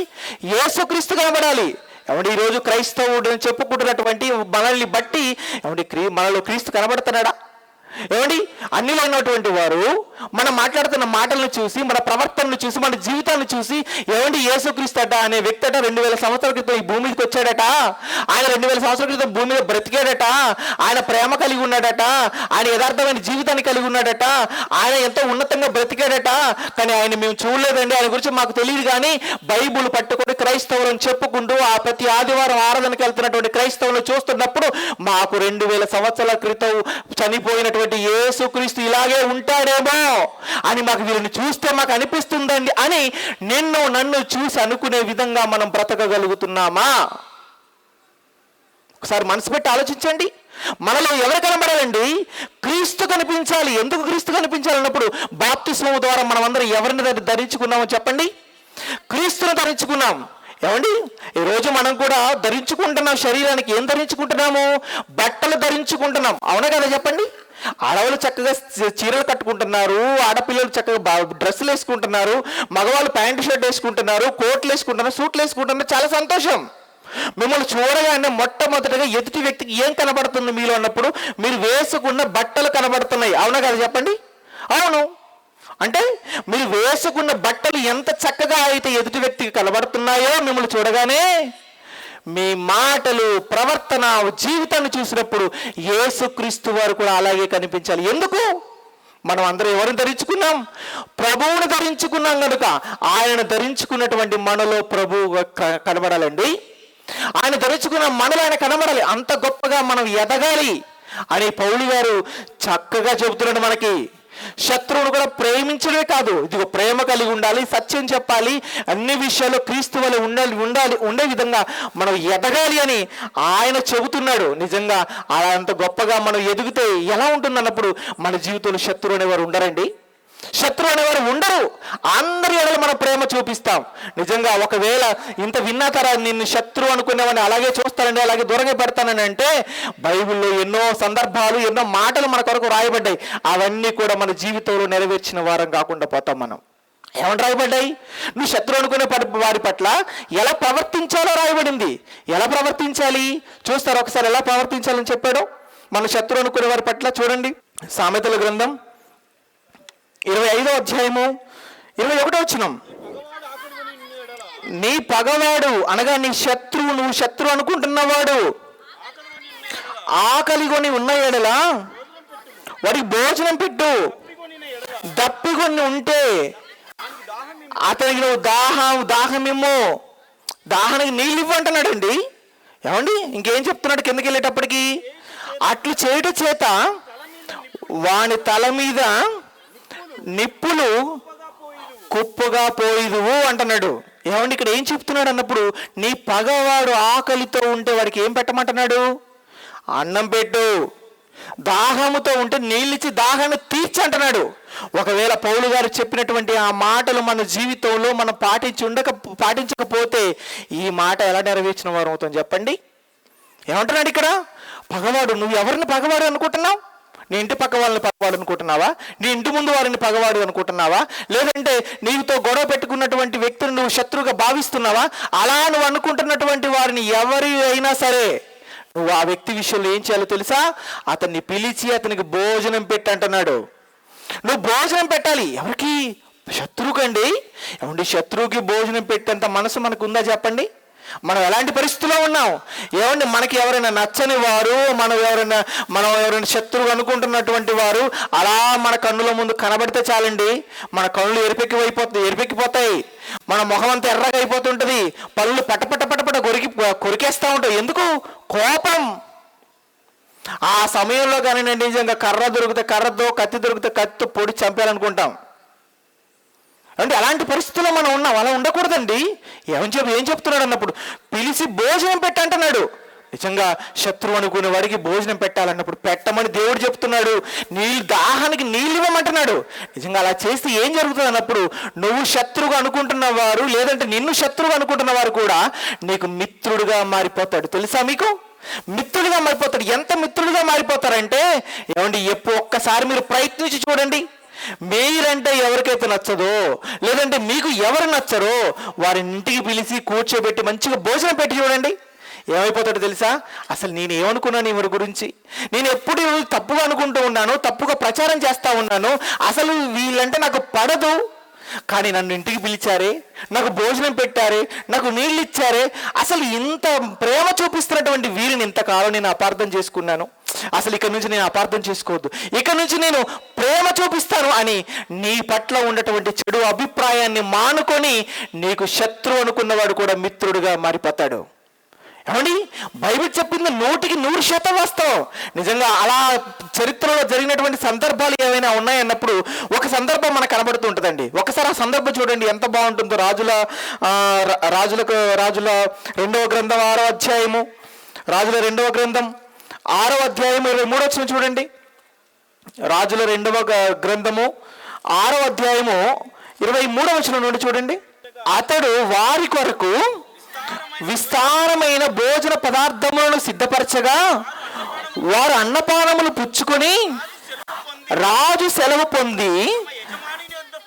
యేసుక్రీస్తు కనబడాలి. ఏమంటే ఈరోజు క్రైస్తవుడు అని చెప్పుకుంటున్నటువంటి మనల్ని బట్టి ఏమంటే మనలో క్రీస్తు కనబడుతున్నాడా? ఏమండి, అన్నిలో ఉన్నటువంటి వారు మనం మాట్లాడుతున్న మాటలను చూసి, మన ప్రవర్తనను చూసి, మన జీవితాన్ని చూసి ఏమండి యేసుక్రీస్తు అట అనే వ్యక్తి అట 2000 సంవత్సరాల క్రితం ఈ భూమికి వచ్చాడట, ఆయన 2000 సంవత్సరాల క్రితం భూమి మీద బ్రతికాడట, ఆయన ప్రేమ కలిగి ఉన్నాడట, ఆయన యథార్థమైన జీవితాన్ని కలిగి ఉన్నాడట, ఆయన ఎంతో ఉన్నతంగా బ్రతికాడట, కానీ ఆయన మేము చూడలేదండి, ఆయన గురించి మాకు తెలియదు. కానీ బైబుల్ పట్టుకొని క్రైస్తవులను చెప్పుకుంటూ ఆ ప్రతి ఆదివారం ఆరాధనకి వెళ్తున్నటువంటి క్రైస్తవులను చూస్తున్నప్పుడు మాకు 2000 సంవత్సరాల క్రితం చనిపోయినటువంటి యేసుక్రీస్తు ఇలాగే ఉంటాడేమో అని మాకు వీళ్ళని చూస్తే మాకు అనిపిస్తుందండి అని నన్ను చూసి అనుకునే విధంగా మనం బ్రతకగలుగుతున్నామా? ఒకసారి మనసు పెట్టి ఆలోచించండి. మనలో ఎవరు కనబడాలండి? క్రీస్తు కనిపించాలి. ఎందుకు క్రీస్తు కనిపించాలన్నప్పుడు బాప్తిస్మం ద్వారా మనం అందరం ఎవరిని ధరించుకున్నామో చెప్పండి? క్రీస్తును ధరించుకున్నాం. ఏమండి, ఈరోజు మనం కూడా ధరించుకుంటున్నాం. శరీరానికి ఏం ధరించుకుంటున్నాము? బట్టలు ధరించుకుంటున్నాం. అవునా కదా చెప్పండి? ఆడవాళ్ళు చక్కగా చీరలు కట్టుకుంటున్నారు, ఆడపిల్లలు చక్కగా డ్రెస్సులు వేసుకుంటున్నారు, మగవాళ్ళు ప్యాంటు షర్ట్ వేసుకుంటున్నారు, కోట్లు వేసుకుంటున్నారు, సూట్లు వేసుకుంటున్నారు. చాలా సంతోషం. మిమ్మల్ని చూడగానే మొట్టమొదటిగా ఎదుటి వ్యక్తికి ఏం కనబడుతుంది మీలో అన్నప్పుడు మీరు వేసుకున్న బట్టలు కనబడుతున్నాయి. అవునా కదా చెప్పండి? అవును. అంటే మీరు వేసుకున్న బట్టలు ఎంత చక్కగా అయితే ఎదుటి వ్యక్తికి కనబడుతున్నాయో మిమ్మల్ని చూడగానే మీ మాటలు, ప్రవర్తన, జీవితాన్ని చూసినప్పుడు యేసుక్రీస్తు వారు కూడా అలాగే కనిపించాలి. ఎందుకు? మనం అందరం ఎవరిని ధరించుకున్నాం? ప్రభువును ధరించుకున్నాం కనుక ఆయన ధరించుకున్నటువంటి మనలో ప్రభువు కనబడాలండి. ఆయన ధరించుకున్న మనలో ఆయన కనబడాలి. అంత గొప్పగా మనం ఎదగాలి అని పౌలు గారు చక్కగా చెబుతున్నాడు మనకి. శత్రువును కూడా ప్రేమించడమే కాదు, ఇదిగో ప్రేమ కలిగి ఉండాలి, సత్యం చెప్పాలి, అన్ని విషయాల్లో క్రీస్తు వలె ఉండే విధంగా మనం ఎదగాలి అని ఆయన చెబుతున్నాడు. నిజంగా అంత గొప్పగా మనం ఎదిగితే ఎలా ఉంటుంది అన్నప్పుడు మన జీవితంలో శత్రువు అనేవారు ఉండరండి. శత్రువు అనేవారు ఉండరు. అందరి ఎడల మనం ప్రేమ చూపిస్తాం. నిజంగా ఒకవేళ ఇంత విన్నా తర్వాత నిన్ను శత్రువు అనుకునేవాడిని అలాగే చూస్తానండి, అలాగే దూరంగా పెడతానని అంటే, బైబిల్లో ఎన్నో సందర్భాలు, ఎన్నో మాటలు మన కొరకు రాయబడ్డాయి. అవన్నీ కూడా మన జీవితంలో నెరవేర్చిన వారం కాకుండా పోతాం మనం. ఏమని రాయబడ్డాయి? నువ్వు శత్రువు అనుకునే వారి పట్ల ఎలా ప్రవర్తించాలో రాయబడింది. ఎలా ప్రవర్తించాలి చూస్తారు ఒకసారి, ఎలా ప్రవర్తించాలని చెప్పాడు. మన శత్రువు అనుకునే వారి పట్ల చూడండి, సామెతల గ్రంథం 25వ అధ్యాయము 21వ వచనం. నీ పగవాడు అనగా నీ శత్రువు, నువ్వు శత్రువు అనుకుంటున్నవాడు ఆకలిగొని ఉన్న ఎడల వాడికి భోజనం పెట్టు. దప్పిగొని ఉంటే అతనికి నువ్వు దాహమేమో దాహానికి నీళ్ళు ఇవ్వంటున్నాడండి. ఏమండి ఇంకేం చెప్తున్నాడు కిందకి వెళ్ళేటప్పటికి? అట్లు చేయట చేత వాని తల మీద నిప్పులు కుప్పగా పోయిదువు అంటున్నాడు. ఏమండి ఇక్కడ ఏం చెప్తున్నాడు అన్నప్పుడు, నీ పగవాడు ఆకలితో ఉంటే వాడికి ఏం పెట్టమంటున్నాడు? అన్నం పెట్టు. దాహముతో ఉంటే నీళ్ళిచ్చి దాహాన్ని తీర్చంటున్నాడు. ఒకవేళ పౌలు గారు చెప్పినటువంటి ఆ మాటలు మన జీవితంలో మనం పాటించకపోతే ఈ మాట ఎలా నెరవేర్చిన వారు అవుతాం చెప్పండి? ఏమంటున్నాడు ఇక్కడ? పగవాడు, నువ్వు ఎవరిని పగవాడు అనుకుంటున్నావు? నీ ఇంటి పక్క వాళ్ళని పగవాడు అనుకుంటున్నావా? నీ ఇంటి ముందు వారిని పగవాడు అనుకుంటున్నావా? లేదంటే నీతో గొడవ పెట్టుకున్నటువంటి వ్యక్తిని నువ్వు శత్రువుగా భావిస్తున్నావా? అలా నువ్వు అనుకుంటున్నటువంటి వారిని ఎవరి అయినా సరే నువ్వు ఆ వ్యక్తి విషయంలో ఏం చేయాలో తెలుసా? అతన్ని పిలిచి అతనికి భోజనం పెట్టంటున్నాడు. నువ్వు భోజనం పెట్టాలి. ఎవరికి? శత్రువుకండి. ఏమండి శత్రువుకి భోజనం పెట్టేంత మనసు మనకు ఉందా చెప్పండి? మనం ఎలాంటి పరిస్థితుల్లో ఉన్నాం? ఏమండి మనకి ఎవరైనా నచ్చని వారు, మనం ఎవరైనా శత్రువు అనుకుంటున్నటువంటి వారు అలా మన కన్నుల ముందు కనబడితే చాలండి, మన కళ్ళు ఎరిపెక్కిపోతాయి, మన ముఖం అంతా ఎర్రగా అయిపోతుంటుంది, పళ్ళు పటపట కొరికేస్తూ ఉంటాయి. ఎందుకు? కోపం. ఆ సమయంలో కానీ నిజంగా కర్ర దొరికితే కర్రతో, కత్తి దొరికితే కత్తితో పొడి చంపేయాలనుకుంటాం. అంటే అలాంటి పరిస్థితుల్లో మనం ఉన్నాం. అలా ఉండకూడదండి. ఏం చెప్తున్నాడు అన్నప్పుడు, పిలిచి భోజనం పెట్టంటున్నాడు. నిజంగా శత్రువు అనుకునే వాడికి భోజనం పెట్టాలన్నప్పుడు పెట్టమని దేవుడు చెప్తున్నాడు. దాహానికి నీళ్ళు ఇవ్వమంటున్నాడు. నిజంగా అలా చేస్తే ఏం జరుగుతుంది అన్నప్పుడు, నువ్వు శత్రువుగా అనుకుంటున్న వారు, లేదంటే నిన్ను శత్రువుగా అనుకుంటున్న వారు కూడా నీకు మిత్రుడుగా మారిపోతాడు. తెలుసా మీకు? మిత్రుడిగా మారిపోతాడు. ఎంత మిత్రుడిగా మారిపోతారంటే, ఏమండి ఒక్కసారి మీరు ప్రయత్నించి చూడండి. మీరంటే ఎవరికైతే నచ్చదో, లేదంటే మీకు ఎవరు నచ్చరో వారిని ఇంటికి పిలిచి కూర్చోబెట్టి మంచిగా భోజనం పెట్టి చూడండి. ఏమైపోతాడో తెలుసా? అసలు నేను ఏమనుకున్నాను ఎవరి గురించి? నేను ఎప్పుడు తప్పుగా అనుకుంటూ ఉన్నాను, తప్పుగా ప్రచారం చేస్తూ ఉన్నాను, అసలు వీళ్ళంటే నాకు పడదు, కానీ నన్ను ఇంటికి పిలిచారే, నాకు భోజనం పెట్టారే, నాకు నీళ్ళు ఇచ్చారే, అసలు ఇంత ప్రేమ చూపిస్తున్నటువంటి వీరిని ఇంతకాలం నేను అపార్థం చేసుకున్నాను. అసలు ఇక్కడ నుంచి నేను అపార్థం చేసుకోవద్దు, ఇక్కడ నుంచి నేను ప్రేమ చూపిస్తాను అని నీ పట్ల ఉన్నటువంటి చెడు అభిప్రాయాన్ని మానుకొని నీకు శత్రువు అనుకున్నవాడు కూడా మిత్రుడిగా మారిపోతాడు. ఏమండి బైబిల్ చెప్పింది 100% వాస్తవం. నిజంగా అలా చరిత్రలో జరిగినటువంటి సందర్భాలు ఏమైనా ఉన్నాయన్నప్పుడు ఒక సందర్భం మనకు కనబడుతూ ఉంటుందండి. ఒకసారి ఆ సందర్భం చూడండి ఎంత బాగుంటుందో. రాజుల 2వ గ్రంథం 6వ అధ్యాయము, రాజుల 2వ గ్రంథం 6వ అధ్యాయం 23వ వచనం చూడండి. రాజుల 2వ గ్రంథము 6వ అధ్యాయము 23వ వచనం నుండి చూడండి. అతడు వారి కొరకు విస్తారమైన భోజన పదార్థములను సిద్ధపరచగా వారు అన్నపానములు పుచ్చుకొని రాజు సెలవు పొంది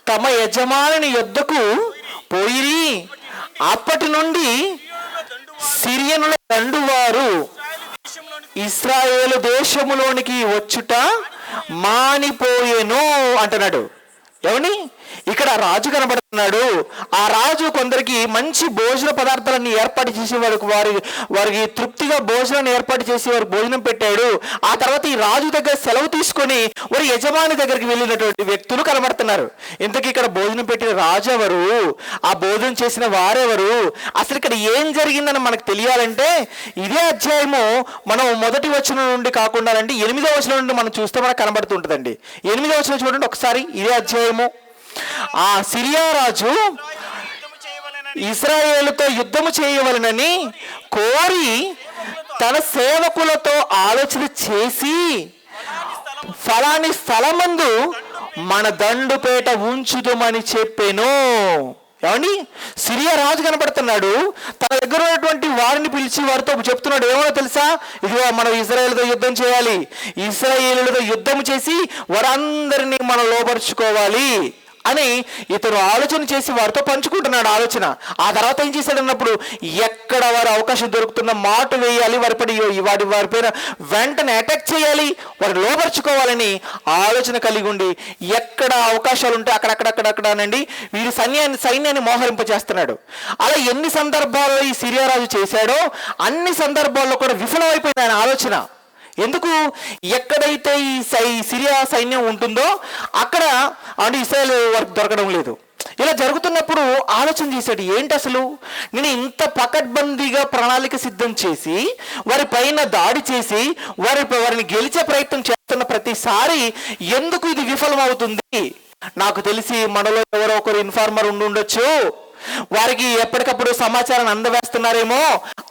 తమ యజమాని యొద్దకు పోయిరి. అప్పటి నుండి సిరియనుల దండువారు ఇశ్రాయేలు దేశములోనికి వచ్చుట మానిపోయెను అంటున్నాడు. ఏమని? ఇక్కడ రాజు కనబడుతున్నాడు. ఆ రాజు కొందరికి మంచి భోజన పదార్థాలన్నీ ఏర్పాటు చేసి వారికి తృప్తిగా భోజనాన్ని ఏర్పాటు చేసి వారికి భోజనం పెట్టాడు. ఆ తర్వాత ఈ రాజు దగ్గర సెలవు తీసుకొని వారి యజమాని దగ్గరికి వెళ్ళినటువంటి వ్యక్తులు కనబడుతున్నారు. ఇంతకీ ఇక్కడ భోజనం పెట్టిన రాజు ఎవరు? ఆ భోజనం చేసిన వారెవరు? అసలు ఇక్కడ ఏం జరిగిందని మనకు తెలియాలంటే ఇదే అధ్యాయము మనం 1వ వచనం నుండి కాకుండా 8వ వచనం నుండి మనం చూస్తే మనకు కనబడుతుంటుందండి. 8వ వచనం చూడండి ఒకసారి. ఇదే అధ్యాయము. ఆ సిరియా రాజు ఇశ్రాయేలుతో యుద్ధము చేయవలనని కోరి తన సేవకులతో ఆలోచన చేసి ఫలాని స్థలమందు మన దండుపేట ఉంచుదుమని చెప్పాను. ఏమండి, సిరియా రాజు కనబడుతున్నాడు, తన దగ్గర ఉన్నటువంటి వారిని పిలిచి వారితో చెప్తున్నాడు, ఏమో తెలుసా, ఇదిగో మనం ఇశ్రాయేలుతో యుద్ధం చేయాలి, ఇశ్రాయేలుతో యుద్ధం చేసి వారందరినీ మనం లోపరుచుకోవాలి అని ఇతను ఆలోచన చేసి వారితో పంచుకుంటున్నాడు ఆలోచన. ఆ తర్వాత ఏం చేశాడు అన్నప్పుడు, ఎక్కడ వారి అవకాశం దొరుకుతున్న మాట వేయాలి, వారిపైన వెంటనే అటాక్ చేయాలి, వారు లోపరుచుకోవాలని ఆలోచన కలిగి ఉండి ఎక్కడ అవకాశాలు ఉంటే అక్కడక్కడక్కడక్కడనండి వీరి సైన్యాన్ని మోహరింపజేస్తున్నాడు. అలా ఎన్ని సందర్భాల్లో ఈ సిరియా రాజు చేశాడో అన్ని సందర్భాల్లో కూడా విఫలమైపోయింది ఆయన ఆలోచన. ఎందుకు, ఎక్కడైతే ఈ సిరియా సైన్యం ఉంటుందో అక్కడ ఇశ్రాయేలు వారికి దొరకడం లేదు. ఇలా జరుగుతున్నప్పుడు ఆలోచన చేశాడు, ఏంటి అసలు నేను ఇంత పకడ్బందీగా ప్రణాళిక సిద్ధం చేసి వారి పైన దాడి చేసి వారిని గెలిచే ప్రయత్నం చేస్తున్న ప్రతిసారి ఎందుకు ఇది విఫలం అవుతుంది? నాకు తెలిసి మనలో ఎవరో ఒకరు ఇన్ఫార్మర్ ఉండొచ్చు, వారికి ఎప్పటికప్పుడు సమాచారాన్ని అందవేస్తున్నారేమో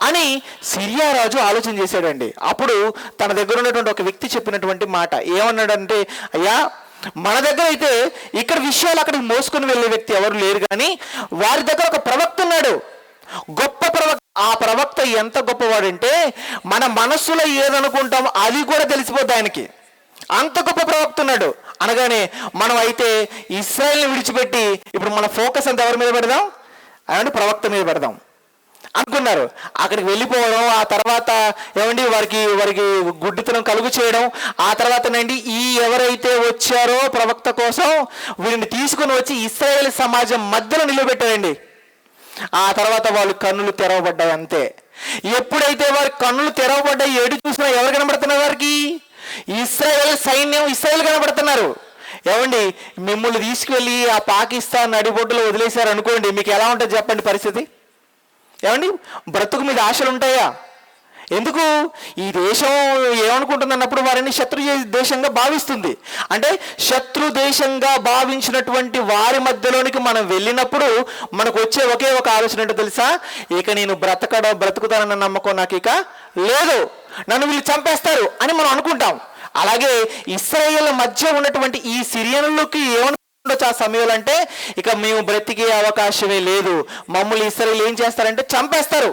అని సిరియా రాజు ఆలోచన చేశాడండి. అప్పుడు తన దగ్గర ఉన్నటువంటి ఒక వ్యక్తి చెప్పినటువంటి మాట ఏమన్నాడంటే, అయ్యా మన దగ్గర అయితే ఇక్కడ విషయాలు అక్కడికి మోసుకొని వెళ్ళే వ్యక్తి ఎవరు లేరు, కానీ వారి దగ్గర ఒక ప్రవక్త ఉన్నాడు, గొప్ప ప్రవక్త. ఆ ప్రవక్త ఎంత గొప్పవాడంటే మన మనస్సులో ఏదనుకుంటాం అది కూడా తెలిసిపోద్ది ఆయనకి, అంత గొప్ప ప్రవక్త ఉన్నాడు అనగానే మనం అయితే ఇశ్రాయేల్ని విడిచిపెట్టి ఇప్పుడు మన ఫోకస్ అంతా ఎవరి మీద పెడదాం, అలాంటి ప్రవక్త మీద పెడదాం అనుకున్నారు. అక్కడికి వెళ్ళిపోవడం, ఆ తర్వాత ఏమండి వారికి గుడ్డితనం కలుగు చేయడం, ఆ తర్వాతనండి ఈ ఎవరైతే వచ్చారో ప్రవక్త కోసం వీరిని తీసుకుని వచ్చి ఇశ్రాయేల్ సమాజం మధ్యలో నిలబెట్టారండి. ఆ తర్వాత వాళ్ళు కన్నులు తెరవబడ్డాయి అంతే. ఎప్పుడైతే వారి కన్నులు తెరవబడ్డాయి, ఏడు చూసినా ఎవరు కనబడుతున్నారు వారికి? ఇశ్రాయేల్ సైన్యం, ఇశ్రాయేల్ కనబడుతున్నారు. ఏమండి, మిమ్మల్ని తీసుకువెళ్ళి ఆ పాకిస్తాన్ నడిబొడ్డులో వదిలేశారు అనుకోండి, మీకు ఎలా ఉంటుంది చెప్పండి పరిస్థితి? ఏమండి, బ్రతుకు మీద ఆశలు ఉంటాయా? ఎందుకు? ఈ దేశం ఏమనుకుంటుంది అన్నప్పుడు వారిని శత్రు దేశంగా భావిస్తుంది. అంటే శత్రు దేశంగా భావించినటువంటి వారి మధ్యలోనికి మనం వెళ్ళినప్పుడు మనకు వచ్చే ఒకే ఒక ఆలోచన ఏంటో తెలుసా? ఇక నేను బ్రతుకుతానన్న నమ్మకం నాకు ఇక లేదు, నన్ను వీళ్ళు చంపేస్తారు అని మనం అనుకుంటాం. అలాగే ఇశ్రాయేల్ మధ్య ఉన్నటువంటి ఈ సిరియన్లకి ఏమనుకుండొచ్చు ఆ సమయంలో అంటే, ఇక మేము బ్రతికే అవకాశమే లేదు, మమ్మల్ని ఇశ్రాయేల్ ఏం చేస్తారంటే చంపేస్తారు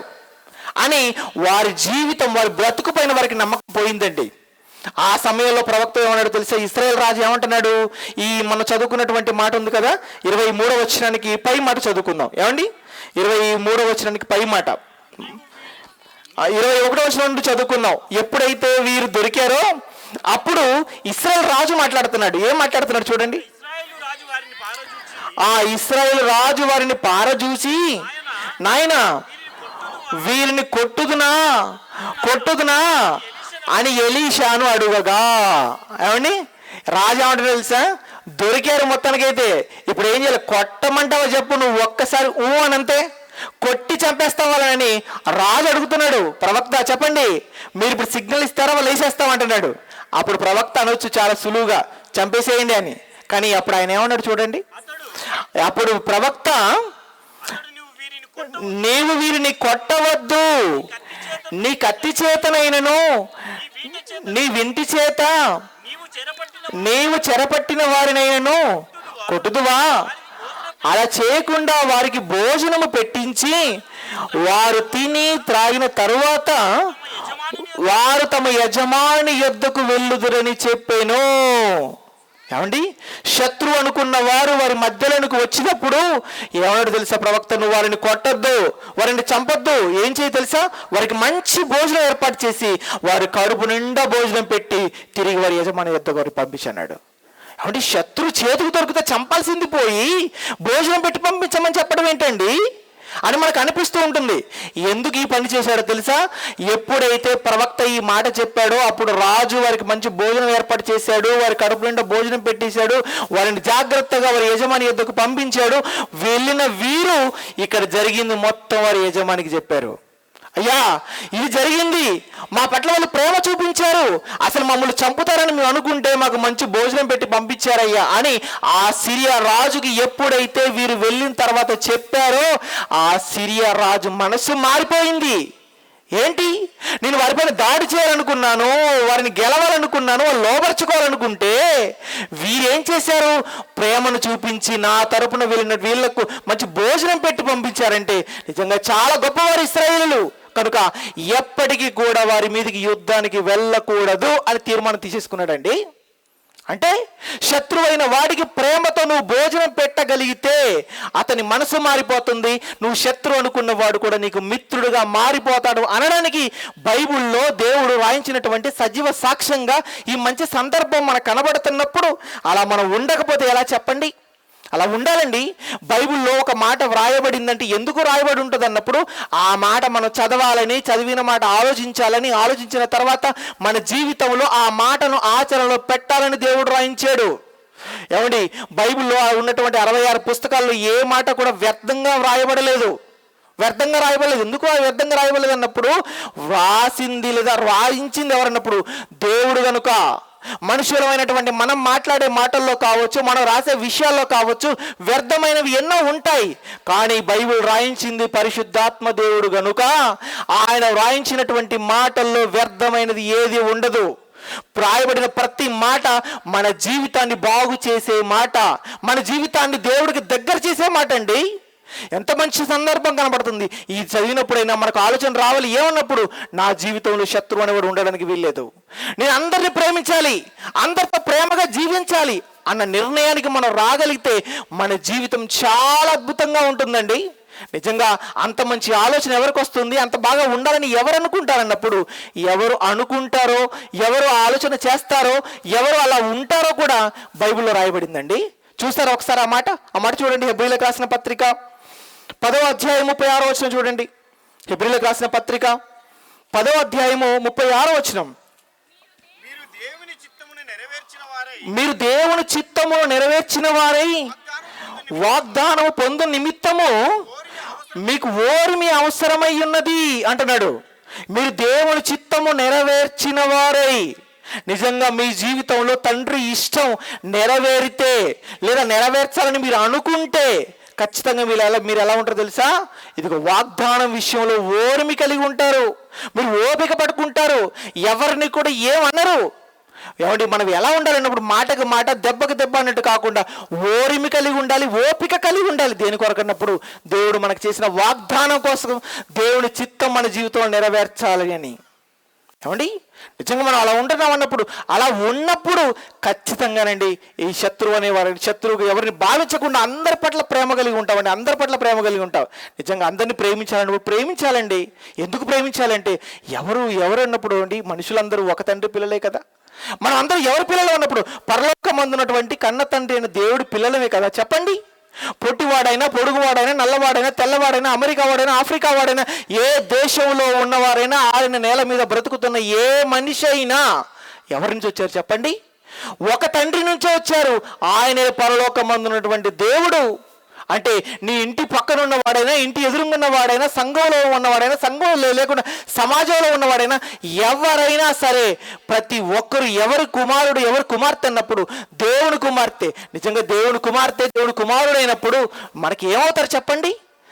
అని వారి జీవితం, వారి బ్రతుకు పైన వారికి నమ్మకం పోయిందండి. ఆ సమయంలో ప్రవక్త ఏమన్నాడు తెలుసా? ఇశ్రాయేల్ రాజు ఏమంటున్నాడు? ఈ మనం చదువుకున్నటువంటి మాట ఉంది కదా, 23వ వచనానికి పై మాట చదువుకుందాం. ఏమండి, 23వ వచనానికి పై మాట 21వ వచనం నుండి చదువుకుందాం. ఎప్పుడైతే వీరు దొరికారో అప్పుడు ఇశ్రాయేల్ రాజు మాట్లాడుతున్నాడు. ఏం మాట్లాడుతున్నాడు చూడండి. ఆ ఇశ్రాయేల్ రాజు వారిని పారజూసి, నాయనా వీరిని కొట్టుదునా అని ఎలీషాను అడుగగా, ఏమండి రాజు ఏమంటారు తెలుసా? దొరికారు మొత్తానికైతే, ఇప్పుడు ఏం చేయాలి? కొట్టమంటావా చెప్పు, నువ్వు ఒక్కసారి అనంతే కొట్టి చంపేస్తాం వాళ్ళని రాజు అడుగుతున్నాడు. ప్రవక్త చెప్పండి, మీరు ఇప్పుడు సిగ్నల్ ఇస్తారా వాళ్ళు వేసేస్తామంటున్నాడు. అప్పుడు ప్రవక్త అనొచ్చు చాలా సులువుగా, చంపేసేయండి అని. కానీ అప్పుడు ఆయన ఏమన్నాడు చూడండి. అప్పుడు ప్రవక్త, నీవు వీరిని కొట్టవద్దు, నీ కత్తి చేతనైనను నీ వింటి చేత నీవు చెరపట్టిన వారినైనను కొట్టుదువా? అలా చేయకుండా వారికి భోజనము పెట్టించి వారు తిని త్రాగిన తరువాత వారు తమ యజమాని యొద్దకు వెళ్ళుదురని చెప్పాను. ఏమండి, శత్రువు అనుకున్న వారు వారి మధ్యలోనికి వచ్చినప్పుడు ఏమన్నాడు తెలుసా ప్రవక్త? నువ్వు వారిని కొట్టద్దు, వారిని చంపొద్దు, ఏం చేయి తెలుసా? వారికి మంచి భోజనం ఏర్పాటు చేసి వారి కడుపు నిండా భోజనం పెట్టి తిరిగి వారి యజమాని యొద్దకు వారికి పంపించన్నాడు. అంటే శత్రు చేతికి దొరికితే చంపాల్సింది పోయి భోజనం పెట్టి పంపించమని చెప్పడం ఏంటండి అని మనకు అనిపిస్తూ ఉంటుంది. ఎందుకు ఈ పని చేశాడో తెలుసా? ఎప్పుడైతే ప్రవక్త ఈ మాట చెప్పాడో అప్పుడు రాజు వారికి మంచి భోజనం ఏర్పాటు చేశాడు, వారి కడుపు నిండా భోజనం పెట్టేశాడు, వారిని జాగ్రత్తగా వారి యజమాని యొద్దకు పంపించాడు. వెళ్ళిన వీరు ఇక్కడ జరిగింది మొత్తం వారి యజమానికి చెప్పారు. అయ్యా ఇది జరిగింది, మా పట్ల వాళ్ళు ప్రేమ చూపించారు, అసలు మమ్మల్ని చంపుతారని మేము అనుకుంటే మాకు మంచి భోజనం పెట్టి పంపించారయ్యా అని ఆ సిరియా రాజుకి ఎప్పుడైతే వీరు వెళ్ళిన తర్వాత చెప్పారో ఆ సిరియా రాజు మనసు మారిపోయింది. ఏంటి, నేను వారిపైన దాడి చేయాలనుకున్నాను, వారిని గెలవాలనుకున్నాను, వాళ్ళు లోపరుచుకోవాలనుకుంటే వీరేం చేశారు? ప్రేమను చూపించి నా తరపున వీళ్లకు మంచి భోజనం పెట్టి పంపించారంటే నిజంగా చాలా గొప్పవారు ఇశ్రాయేలీయులు. కనుక ఎప్పటికీ కూడా వారి మీదకి యుద్ధానికి వెళ్ళకూడదు అని తీర్మానం తీసేసుకున్నాడండి. అంటే శత్రువైన వాడికి ప్రేమతో నువ్వు భోజనం పెట్టగలిగితే అతని మనసు మారిపోతుంది, నువ్వు శత్రువు అనుకున్న వాడు కూడా నీకు మిత్రుడుగా మారిపోతాడు అనడానికి బైబిల్లో దేవుడు రాయించినటువంటి సజీవ సాక్ష్యంగా ఈ మంచి సందర్భం మనకు కనబడుతున్నప్పుడు అలా మనం ఉండకపోతే ఎలా చెప్పండి? అలా ఉండాలండి. బైబిల్లో ఒక మాట వ్రాయబడిందంటే ఎందుకు రాయబడి ఉంటుంది అన్నప్పుడు ఆ మాట మనం చదవాలని, చదివిన మాట ఆలోచించాలని, ఆలోచించిన తర్వాత మన జీవితంలో ఆ మాటను ఆచరణలో పెట్టాలని దేవుడు రాయించాడు. ఏమండి, బైబిల్లో ఉన్నటువంటి 66 పుస్తకాల్లో ఏ మాట కూడా వ్యర్థంగా వ్రాయబడలేదు. ఎందుకు వ్యర్థంగా రాయబడలేదు అన్నప్పుడు వ్రాసింది లేదా రాయించింది ఎవరన్నప్పుడు దేవుడు కనుక. మనుషులమైనటువంటి మనం మాట్లాడే మాటల్లో కావచ్చు, మనం రాసే విషయాల్లో కావచ్చు, వ్యర్థమైనవి ఎన్నో ఉంటాయి. కానీ బైబిల్ రాయించింది పరిశుద్ధాత్మ దేవుడు గనుక ఆయన రాయించినటువంటి మాటల్లో వ్యర్థమైనది ఏది ఉండదు. రాయబడిన ప్రతి మాట మన జీవితాన్ని బాగు చేసే మాట, మన జీవితాన్ని దేవుడికి దగ్గర చేసే మాట అండి. ఎంత మంచి సందర్భం కనబడుతుంది. ఈ చదివినప్పుడైనా మనకు ఆలోచన రావాలి, ఏమన్నప్పుడు నా జీవితంలో శత్రువు అనేవాడు ఉండడానికి వీల్లేదు, నేను అందరిని ప్రేమించాలి, అందరితో ప్రేమగా జీవించాలి అన్న నిర్ణయానికి మనం రాగలిగితే మన జీవితం చాలా అద్భుతంగా ఉంటుందండి. నిజంగా అంత మంచి ఆలోచన ఎవరికి వస్తుంది? అంత బాగా ఉండాలని ఎవరు అనుకుంటారన్నప్పుడు ఎవరు అనుకుంటారో, ఎవరు ఆలోచన చేస్తారో, ఎవరు అలా ఉంటారో కూడా బైబిల్లో రాయబడిందండి. చూస్తారా ఒకసారి ఆ మాట చూడండి. హెబ్రీయులకు రాసిన పత్రిక 10వ అధ్యాయం 36వ వచనం చూడండి. హెబ్రీయులకు రాసిన పత్రిక 10వ అధ్యాయము 36వ వచనం. మీరు దేవుని చిత్తమును నెరవేర్చిన వారై వాగ్దానము పొందు నిమిత్తము మీకు ఓర్మి అవసరమై ఉన్నది అంటున్నాడు. మీరు దేవుని చిత్తము నెరవేర్చిన వారై, నిజంగా మీ జీవితంలో తండ్రి ఇష్టం నెరవేరితే లేదా నెరవేర్చాలని మీరు అనుకుంటే ఖచ్చితంగా మీరు ఎలా ఉంటారో తెలుసా? ఇదిగో వాగ్దానం విషయంలో ఓర్మి కలిగి ఉంటారు, మీరు ఓపిక పట్టుకుంటారు, ఎవరిని కూడా ఏమనరు. ఏమండి, మనం ఎలా ఉండాలన్నప్పుడు మాటకు మాట, దెబ్బకు దెబ్బ అన్నట్టు కాకుండా ఓర్మి కలిగి ఉండాలి, ఓపిక కలిగి ఉండాలి. దేని కొరకన్నప్పుడు దేవుడు మనకు చేసిన వాగ్దానం కోసం దేవుని చిత్తం మన జీవితంలో నెరవేర్చాలి అని. ఏమండి, నిజంగా మనం అలా ఉంటున్నాం అన్నప్పుడు, అలా ఉన్నప్పుడు ఖచ్చితంగానండి ఈ శత్రువు అనేవారిని, శత్రువుగా ఎవరిని భావించకుండా అందరి పట్ల ప్రేమ కలిగి ఉంటామండి. అందరి పట్ల ప్రేమ కలిగి ఉంటాం. నిజంగా అందరినీ ప్రేమించాలండి. ఎందుకు ప్రేమించాలంటే ఎవరు అన్నప్పుడు అండి, మనుషులందరూ ఒక తండ్రి పిల్లలే కదా. మనం అందరూ ఎవరి పిల్లలు ఉన్నప్పుడు పరలోకమందున్నటువంటి కన్న తండ్రి అయిన దేవుడి పిల్లలమే కదా. చెప్పండి, పొట్టివాడైనా, పొడుగువాడైనా, నల్లవాడైనా, తెల్లవాడైనా, అమెరికా వాడైనా, ఆఫ్రికా వాడైనా, ఏ దేశంలో ఉన్నవారైనా, ఆయన నేల మీద బ్రతుకుతున్న ఏ మనిషి అయినా ఎవరి నుంచి వచ్చారు చెప్పండి? ఒక తండ్రి నుంచే వచ్చారు. ఆయనే పరలోకమందున్నటువంటి దేవుడు. అంటే నీ ఇంటి పక్కన ఉన్నవాడైనా, ఇంటి ఎదురుగున్న వాడైనా, సంఘంలో ఉన్నవాడైనా, సంఘంలో లేకుండా సమాజంలో ఉన్నవాడైనా, ఎవరైనా సరే ప్రతి ఒక్కరు ఎవరి కుమారుడు, ఎవరి కుమార్తె అన్నప్పుడు దేవుని కుమార్తె. నిజంగా దేవుని కుమార్తె, దేవుని కుమారుడు అయినప్పుడు మనకి ఏమవుతారు చెప్పండి?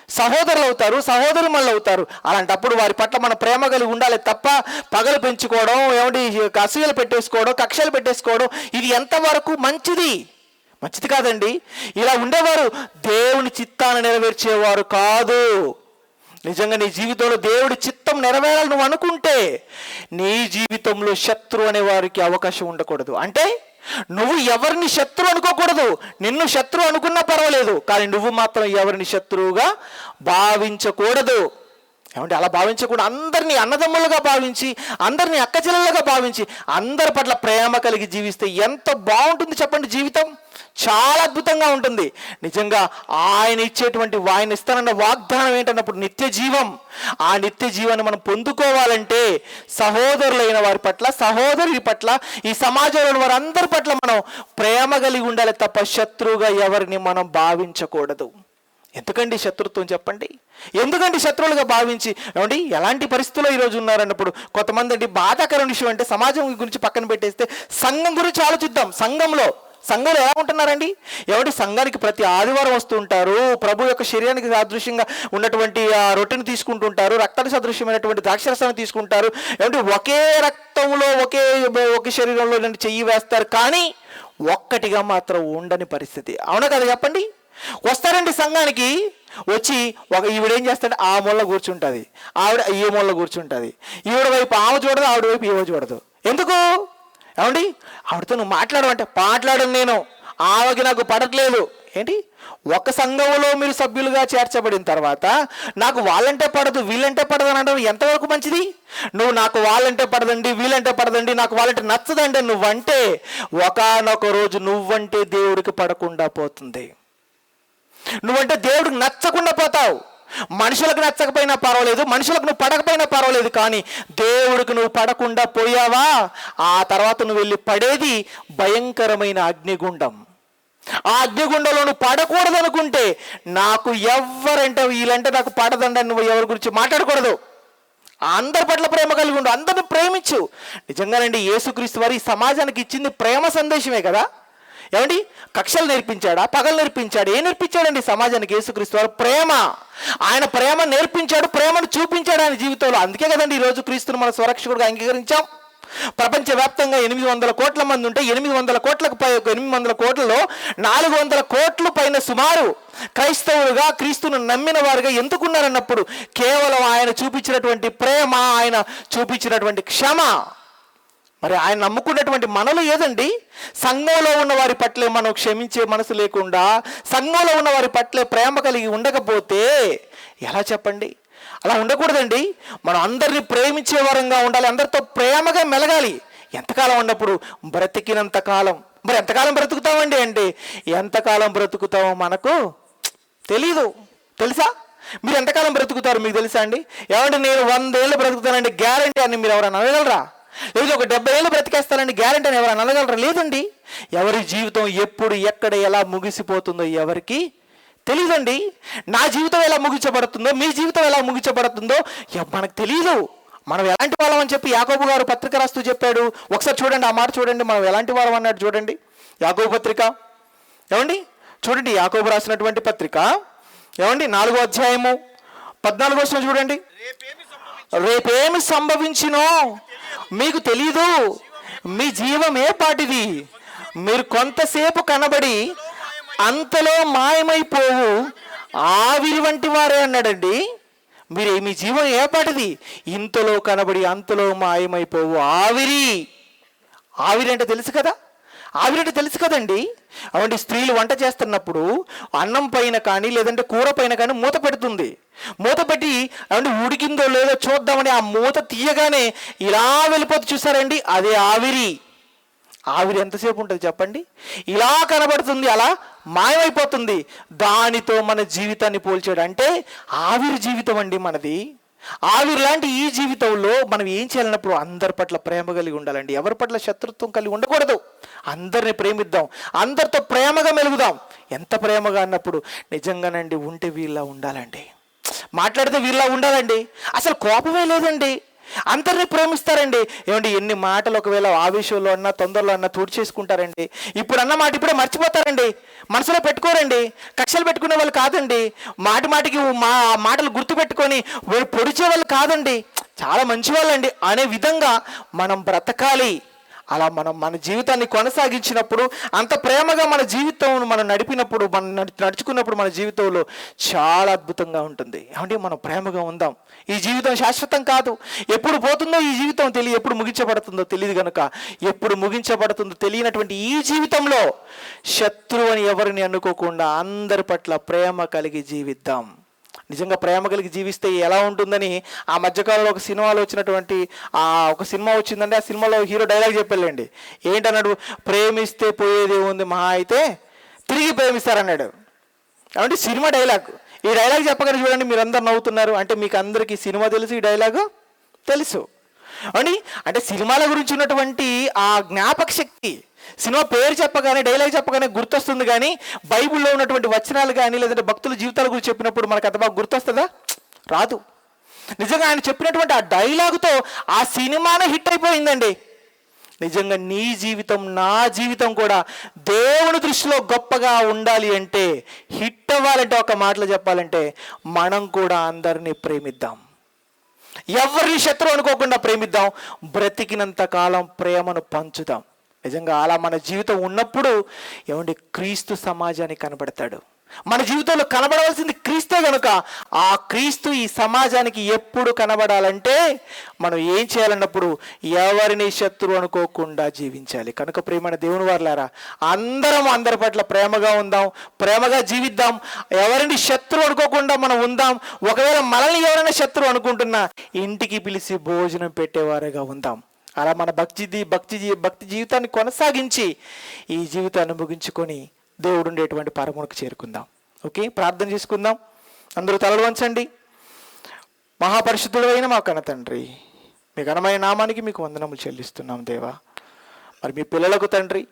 సహోదరులు అవుతారు, సహోదరులు అవుతారు. అలాంటప్పుడు వారి పట్ల మన ప్రేమ కలిగి ఉండాలి తప్ప పగలు పెంచుకోవడం, ఏమిటి అసూయలు పెట్టేసుకోవడం, కక్షలు పెట్టేసుకోవడం ఇది ఎంతవరకు మంచిది కాదండి. ఇలా ఉండేవారు దేవుని చిత్తాన్ని నెరవేర్చేవారు కాదు. నిజంగా నీ జీవితంలో దేవుడి చిత్తం నెరవేరాలి నువ్వు అనుకుంటే నీ జీవితంలో శత్రువు అనే వారికి అవకాశం ఉండకూడదు. అంటే నువ్వు ఎవరిని శత్రువు అనుకోకూడదు. నిన్ను శత్రువు అనుకున్నా పర్వాలేదు, కానీ నువ్వు మాత్రం ఎవరిని శత్రువుగా భావించకూడదు. ఏమంటే అలా భావించకుండా అందరినీ అన్నదమ్ములుగా భావించి, అందరినీ అక్కచెల్లెలుగా భావించి, అందరి పట్ల ప్రేమ కలిగి జీవిస్తే ఎంత బాగుంటుంది చెప్పండి. జీవితం చాలా అద్భుతంగా ఉంటుంది. నిజంగా ఆయన ఇచ్చేటువంటి, ఆయన ఇస్తానన్న వాగ్దానం ఏంటన్నప్పుడు నిత్య జీవం. ఆ నిత్య జీవాన్ని మనం పొందుకోవాలంటే సహోదరులైన వారి పట్ల, సహోదరుల పట్ల, ఈ సమాజంలో వారందరి పట్ల మనం ప్రేమ కలిగి ఉండాలి తప్ప శత్రువుగా ఎవరిని మనం భావించకూడదు. ఎందుకండి శత్రుత్వం చెప్పండి? ఎందుకండి శత్రువులుగా భావించి, ఏమండి ఎలాంటి పరిస్థితుల్లో ఈరోజు ఉన్నారన్నప్పుడు కొంతమంది అండి బాధాకరమైన విషయం అంటే సమాజం గురించి పక్కన పెట్టేస్తే సంఘం గురించి ఆలోచిద్దాం. సంఘంలో ఎలా ఉంటున్నారండి? ఎవరి సంఘానికి ప్రతి ఆదివారం వస్తూ ఉంటారు, ప్రభు యొక్క శరీరానికి సాదృశ్యంగా ఉన్నటువంటి ఆ రొట్టెను తీసుకుంటుంటారు, రక్తానికి సదృశ్యమైనటువంటి ద్రాక్షరసాన్ని తీసుకుంటారు, ఏమంటే ఒకే రక్తంలో ఒకే శరీరంలో చెయ్యి వేస్తారు, కానీ ఒక్కటిగా మాత్రం ఉండని పరిస్థితి. అవునా కదా చెప్పండి? వస్తారండి సంఘానికి, వచ్చి ఈవిడేం చేస్తాడు, ఆ మూల కూర్చుంటుంది, ఆవిడ ఈ మూల కూర్చుంటుంది, ఈవిడ వైపు ఆమె చూడదు, ఆవిడ వైపు ఈమె చూడదు. ఎందుకు? ఏమండి, ఆవిడతో నువ్వు మాట్లాడమంటే మాట్లాడను, నేను ఆమెకి నాకు పడట్లేదు. ఏంటి? ఒక సంఘంలో మీరు సభ్యులుగా చేర్చబడిన తర్వాత నాకు వాళ్ళంటే పడదు వీళ్ళంటే పడదు అని అంటే ఎంతవరకు మంచిది? నువ్వు నాకు వాళ్ళంటే పడదండి వీళ్ళంటే పడదండి నాకు వాళ్ళంటే నచ్చదండి నువ్వంటే ఒకానొక రోజు నువ్వంటే దేవుడికి పడకుండా పోతుంది. నువ్వంటే దేవుడికి నచ్చకుండా పోతావు. మనుషులకు నచ్చకపోయినా పర్వాలేదు, మనుషులకు నువ్వు పడకపోయినా పర్వాలేదు, కానీ దేవుడికి నువ్వు పడకుండా పోయావా, ఆ తర్వాత నువ్వు వెళ్ళి పడేది భయంకరమైన అగ్నిగుండం. ఆ అగ్నిగుండంలో నువ్వు పడకూడదు అనుకుంటే నాకు ఎవరంటే వీళ్ళంటే నాకు పడదండి నువ్వు ఎవరి గురించి మాట్లాడకూడదు. అందరి పట్ల ప్రేమ కలిగి ఉండు, అందరిని ప్రేమించు. నిజంగానండి యేసుక్రీస్తు వారు ఈ సమాజానికి ఇచ్చింది ప్రేమ సందేశమే కదా. ఏమండి, కక్షలు నేర్పించాడా, పగలు నేర్పించాడు? ఏం నేర్పించాడండి సమాజానికి యేసుక్రీస్తు వారు? ప్రేమ. ఆయన ప్రేమ నేర్పించాడు, ప్రేమను చూపించాడు ఆయన జీవితంలో. అందుకే కదండి ఈరోజు క్రీస్తును మన స్వరక్షకుడిగా అంగీకరించాం. ప్రపంచవ్యాప్తంగా 800 కోట్ల మంది ఉంటే 800 కోట్లకు 800 కోట్లలో 400 కోట్ల పైన సుమారు క్రైస్తవులుగా క్రీస్తును నమ్మిన వారుగా ఎందుకున్నారన్నప్పుడు కేవలం ఆయన చూపించినటువంటి ప్రేమ, ఆయన చూపించినటువంటి క్షమ. మరి ఆయన నమ్ముకున్నటువంటి మనలో ఏదండి? సంఘంలో ఉన్న వారి పట్లే మనం క్షమించే మనసు లేకుండా, సంఘంలో ఉన్న వారి పట్లే ప్రేమ కలిగి ఉండకపోతే ఎలా చెప్పండి? అలా ఉండకూడదండి. మనం అందరినీ ప్రేమించే వారంగా ఉండాలి, అందరితో ప్రేమగా మెలగాలి. ఎంతకాలం ఉన్నప్పుడు? బ్రతికినంత కాలం. మరి ఎంతకాలం బ్రతుకుతామండి అంటే ఎంతకాలం బ్రతుకుతామో మనకు తెలీదు. తెలుసా? మీరు ఎంతకాలం బ్రతుకుతారు మీకు తెలుసా అండి? ఏమంటే నేను 100 ఏళ్ళు బ్రతుకుతానండి గ్యారంటీ అని మీరు ఎవరైనా అనగలరా? లేదు ఒక 70 ఏళ్ళు బ్రతికేస్తానండి గ్యారంటీ అని ఎవరైనా అనగలరా? లేదండి. ఎవరి జీవితం ఎప్పుడు ఎక్కడ ఎలా ముగిసిపోతుందో ఎవరికి తెలియదండి. నా జీవితం ఎలా ముగించబడుతుందో, మీ జీవితం ఎలా ముగించబడుతుందో మనకు తెలియదు. మనం ఎలాంటి వాళ్ళం అని చెప్పి యాకోబు గారు పత్రిక రాస్తూ చెప్పాడు. ఒకసారి చూడండి, ఆ మాట చూడండి, మనం ఎలాంటి వాళ్ళం అన్నాడు చూడండి. యాకోబు పత్రిక ఏమండి చూడండి, యాకోబు రాసినటువంటి పత్రిక ఏమండి 4వ అధ్యాయము 14వ వచనం చూడండి. రేపేమి సంభవించినో మీకు తెలీదు, మీ జీవం ఏ పాటిది, మీరు కొంతసేపు కనబడి అంతలో మాయమైపోవు ఆవిరి వంటి వారే అన్నాడండి. మీ జీవం ఏ పాటిది? ఇంతలో కనబడి అంతలో మాయమైపోవు ఆవిరి. ఆవిరి అంటే తెలుసు కదా, ఆవిరి అంటే తెలుసు కదండి. అవండి స్త్రీలు వంట చేస్తున్నప్పుడు అన్నం పైన కానీ లేదంటే కూర పైన కానీ మూత పెడుతుంది. మూత పెట్టి అవండి ఉడికిందో లేదో చూద్దామని ఆ మూత తీయగానే ఇలా వెళ్ళిపోతే చూసారండి, అదే ఆవిరి. ఆవిరి ఎంతసేపు ఉంటుంది చెప్పండి? ఇలా కనబడుతుంది, అలా మాయమైపోతుంది. దానితో మన జీవితాన్ని పోల్చాడు. అంటే ఆవిరి జీవితం అండి మనది. ఆవిరి లాంటి ఈ జీవితంలో మనం ఏం చేయాలన్నప్పుడు అందరి పట్ల ప్రేమ కలిగి ఉండాలండి. ఎవరి పట్ల శత్రుత్వం కలిగి ఉండకూడదు. అందరిని ప్రేమిద్దాం, అందరితో ప్రేమగా మెలుగుదాం. ఎంత ప్రేమగా అన్నప్పుడు నిజంగానండి ఉంటే వీళ్ళ ఉండాలండి, మాట్లాడితే వీళ్ళ ఉండాలండి. అసలు కోపమే లేదండి, అందరినీ ప్రేమిస్తారండి. ఏమండి ఎన్ని మాటలు ఒకవేళ ఆవేశంలో అన్నా తొందరలో అన్నా చేసుకుంటారండి. ఇప్పుడు అన్న మాట ఇప్పుడే మర్చిపోతారండి, మనసులో పెట్టుకోరండి. కక్షలు పెట్టుకునే వాళ్ళు కాదండి, మాటికి మాటలు గుర్తు పెట్టుకొని పొడిచే వాళ్ళు కాదండి, చాలా మంచి వాళ్ళండి అనే విధంగా మనం బ్రతకాలి. అలా మనం మన జీవితాన్ని కొనసాగించినప్పుడు, అంత ప్రేమగా మన జీవితం మనం నడిపినప్పుడు, మనం నడుచుకున్నప్పుడు మన జీవితంలో చాలా అద్భుతంగా ఉంటుంది. ఏమంటే మనం ప్రేమగా ఉందాం. ఈ జీవితం శాశ్వతం కాదు, ఎప్పుడు పోతుందో ఈ జీవితం తెలియదు, ఎప్పుడు ముగించబడుతుందో తెలియదు. కనుక ఎప్పుడు ముగించబడుతుందో తెలియనటువంటి ఈ జీవితంలో శత్రువు అని ఎవరిని అనుకోకుండా అందరి పట్ల ప్రేమ కలిగి జీవిద్దాం. నిజంగా ప్రేమ కలిగి జీవిస్తే ఎలా ఉంటుందని ఆ మధ్యకాలంలో ఒక సినిమాలో వచ్చినటువంటి ఒక సినిమా వచ్చిందండి. ఆ సినిమాలో హీరో డైలాగ్ చెప్పాలండి. ఏంటన్నాడు? ప్రేమిస్తే పోయేది ఉంది, మహా అయితే తిరిగి ప్రేమిస్తారన్నాడు. కాబట్టి సినిమా డైలాగ్. ఈ డైలాగ్ చెప్పగానే చూడండి మీరందరూ నవ్వుతున్నారు. అంటే మీకు అందరికీ సినిమా తెలుసు, ఈ డైలాగు తెలుసు అండి. అంటే సినిమాల గురించి ఉన్నటువంటి ఆ జ్ఞాపక శక్తి సినిమా పేరు చెప్పగానే, డైలాగ్ చెప్పగానే గుర్తొస్తుంది. కానీ బైబిల్లో ఉన్నటువంటి వచనాలు కానీ లేదంటే భక్తుల జీవితాల గురించి చెప్పినప్పుడు మనకు అంత బాగా గుర్తొస్తుందా? రాదు. నిజంగా ఆయన చెప్పినటువంటి ఆ డైలాగుతో ఆ సినిమానే హిట్ అయిపోయిందండి. నిజంగా నీ జీవితం, నా జీవితం కూడా దేవుని దృష్టిలో గొప్పగా ఉండాలి అంటే, హిట్ అవ్వాలంటే, ఒక మాటలో చెప్పాలంటే, మనం కూడా అందరినీ ప్రేమిద్దాం. ఎవరిని శత్రువు అనుకోకుండా ప్రేమిద్దాం. బ్రతికినంత కాలం ప్రేమను పంచుదాం. నిజంగా అలా మన జీవితం ఉన్నప్పుడు ఏమండి, క్రీస్తు సమాజానికి కనబడతాడు. మన జీవితంలో కనబడవలసింది క్రీస్తే కనుక ఆ క్రీస్తు ఈ సమాజానికి ఎప్పుడు కనబడాలంటే మనం ఏం చేయాలన్నప్పుడు ఎవరిని శత్రువు అనుకోకుండా జీవించాలి. కనుక ప్రేమైన దేవుని వారలారా, అందరం అందరి పట్ల ప్రేమగా ఉందాం, ప్రేమగా జీవిద్దాం. ఎవరిని శత్రువు అనుకోకుండా మనం ఉందాం. ఒకవేళ మనల్ని ఎవరైనా శత్రువు అనుకుంటున్నా ఇంటికి పిలిచి భోజనం పెట్టేవారుగా ఉందాం. అలా మన భక్తి జీవితాన్ని కొనసాగించి ఈ జీవితాన్ని ముగించుకొని దేవుడు ఉండేటువంటి పరమునకు చేరుకుందాం. ఓకే, ప్రార్థన చేసుకుందాం. అందరూ తలలు వంచండి. మహాపరిశుద్ధుడైన మా కన్న తండ్రి, మీ ఘనమైన నామానికి మీకు వందనములు చెల్లిస్తున్నాం దేవా. మరి మీ పిల్లలకు తండ్రి,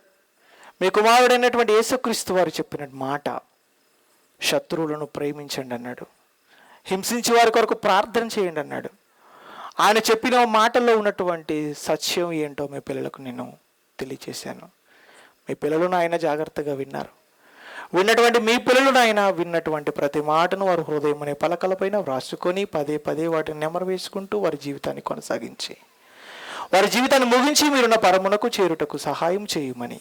మీ కుమారుడైనటువంటి యేసుక్రీస్తు వారు చెప్పిన మాట, శత్రువులను ప్రేమించండి అన్నాడు, హింసించే వారి కొరకు ప్రార్థన చేయండి అన్నాడు. ఆయన చెప్పిన మాటల్లో ఉన్నటువంటి సత్యం ఏంటో మీ పిల్లలకు నేను తెలియచేశాను. మీ పిల్లలు నాయన జాగ్రత్తగా విన్నారు. విన్నటువంటి మీ పిల్లలు నాయన విన్నటువంటి ప్రతి మాటను వారు హృదయం అనే పలకలపైన వ్రాసుకొని పదే పదే వాటిని నెమరు వేసుకుంటూ వారి జీవితాన్ని కొనసాగించి, వారి జీవితాన్ని ముగించి మీరున్న పరమునకు చేరుటకు సహాయం చేయమని,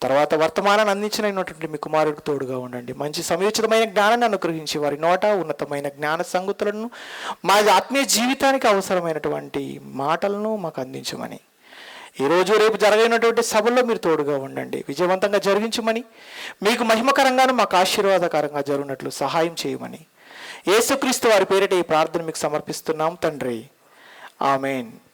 తర్వాత వర్తమానాన్ని అందించినటువంటి మీ కుమారుడికి తోడుగా ఉండండి. మంచి సమయోచితమైన జ్ఞానాన్ని అనుగ్రహించి వారి నోట ఉన్నతమైన జ్ఞాన సంగతులను, మా ఆత్మీయ జీవితానికి అవసరమైనటువంటి మాటలను మాకు అందించమని, ఈరోజు రేపు జరగనటువంటి సభల్లో మీరు తోడుగా ఉండండి. విజయవంతంగా జరిగించమని, మీకు మహిమకరంగాను మాకు ఆశీర్వాదకరంగా జరుగునట్లు సహాయం చేయమని యేసుక్రీస్తు వారి పేరిట ఈ ప్రార్థన మీకు సమర్పిస్తున్నాం తండ్రి. ఆమెన్.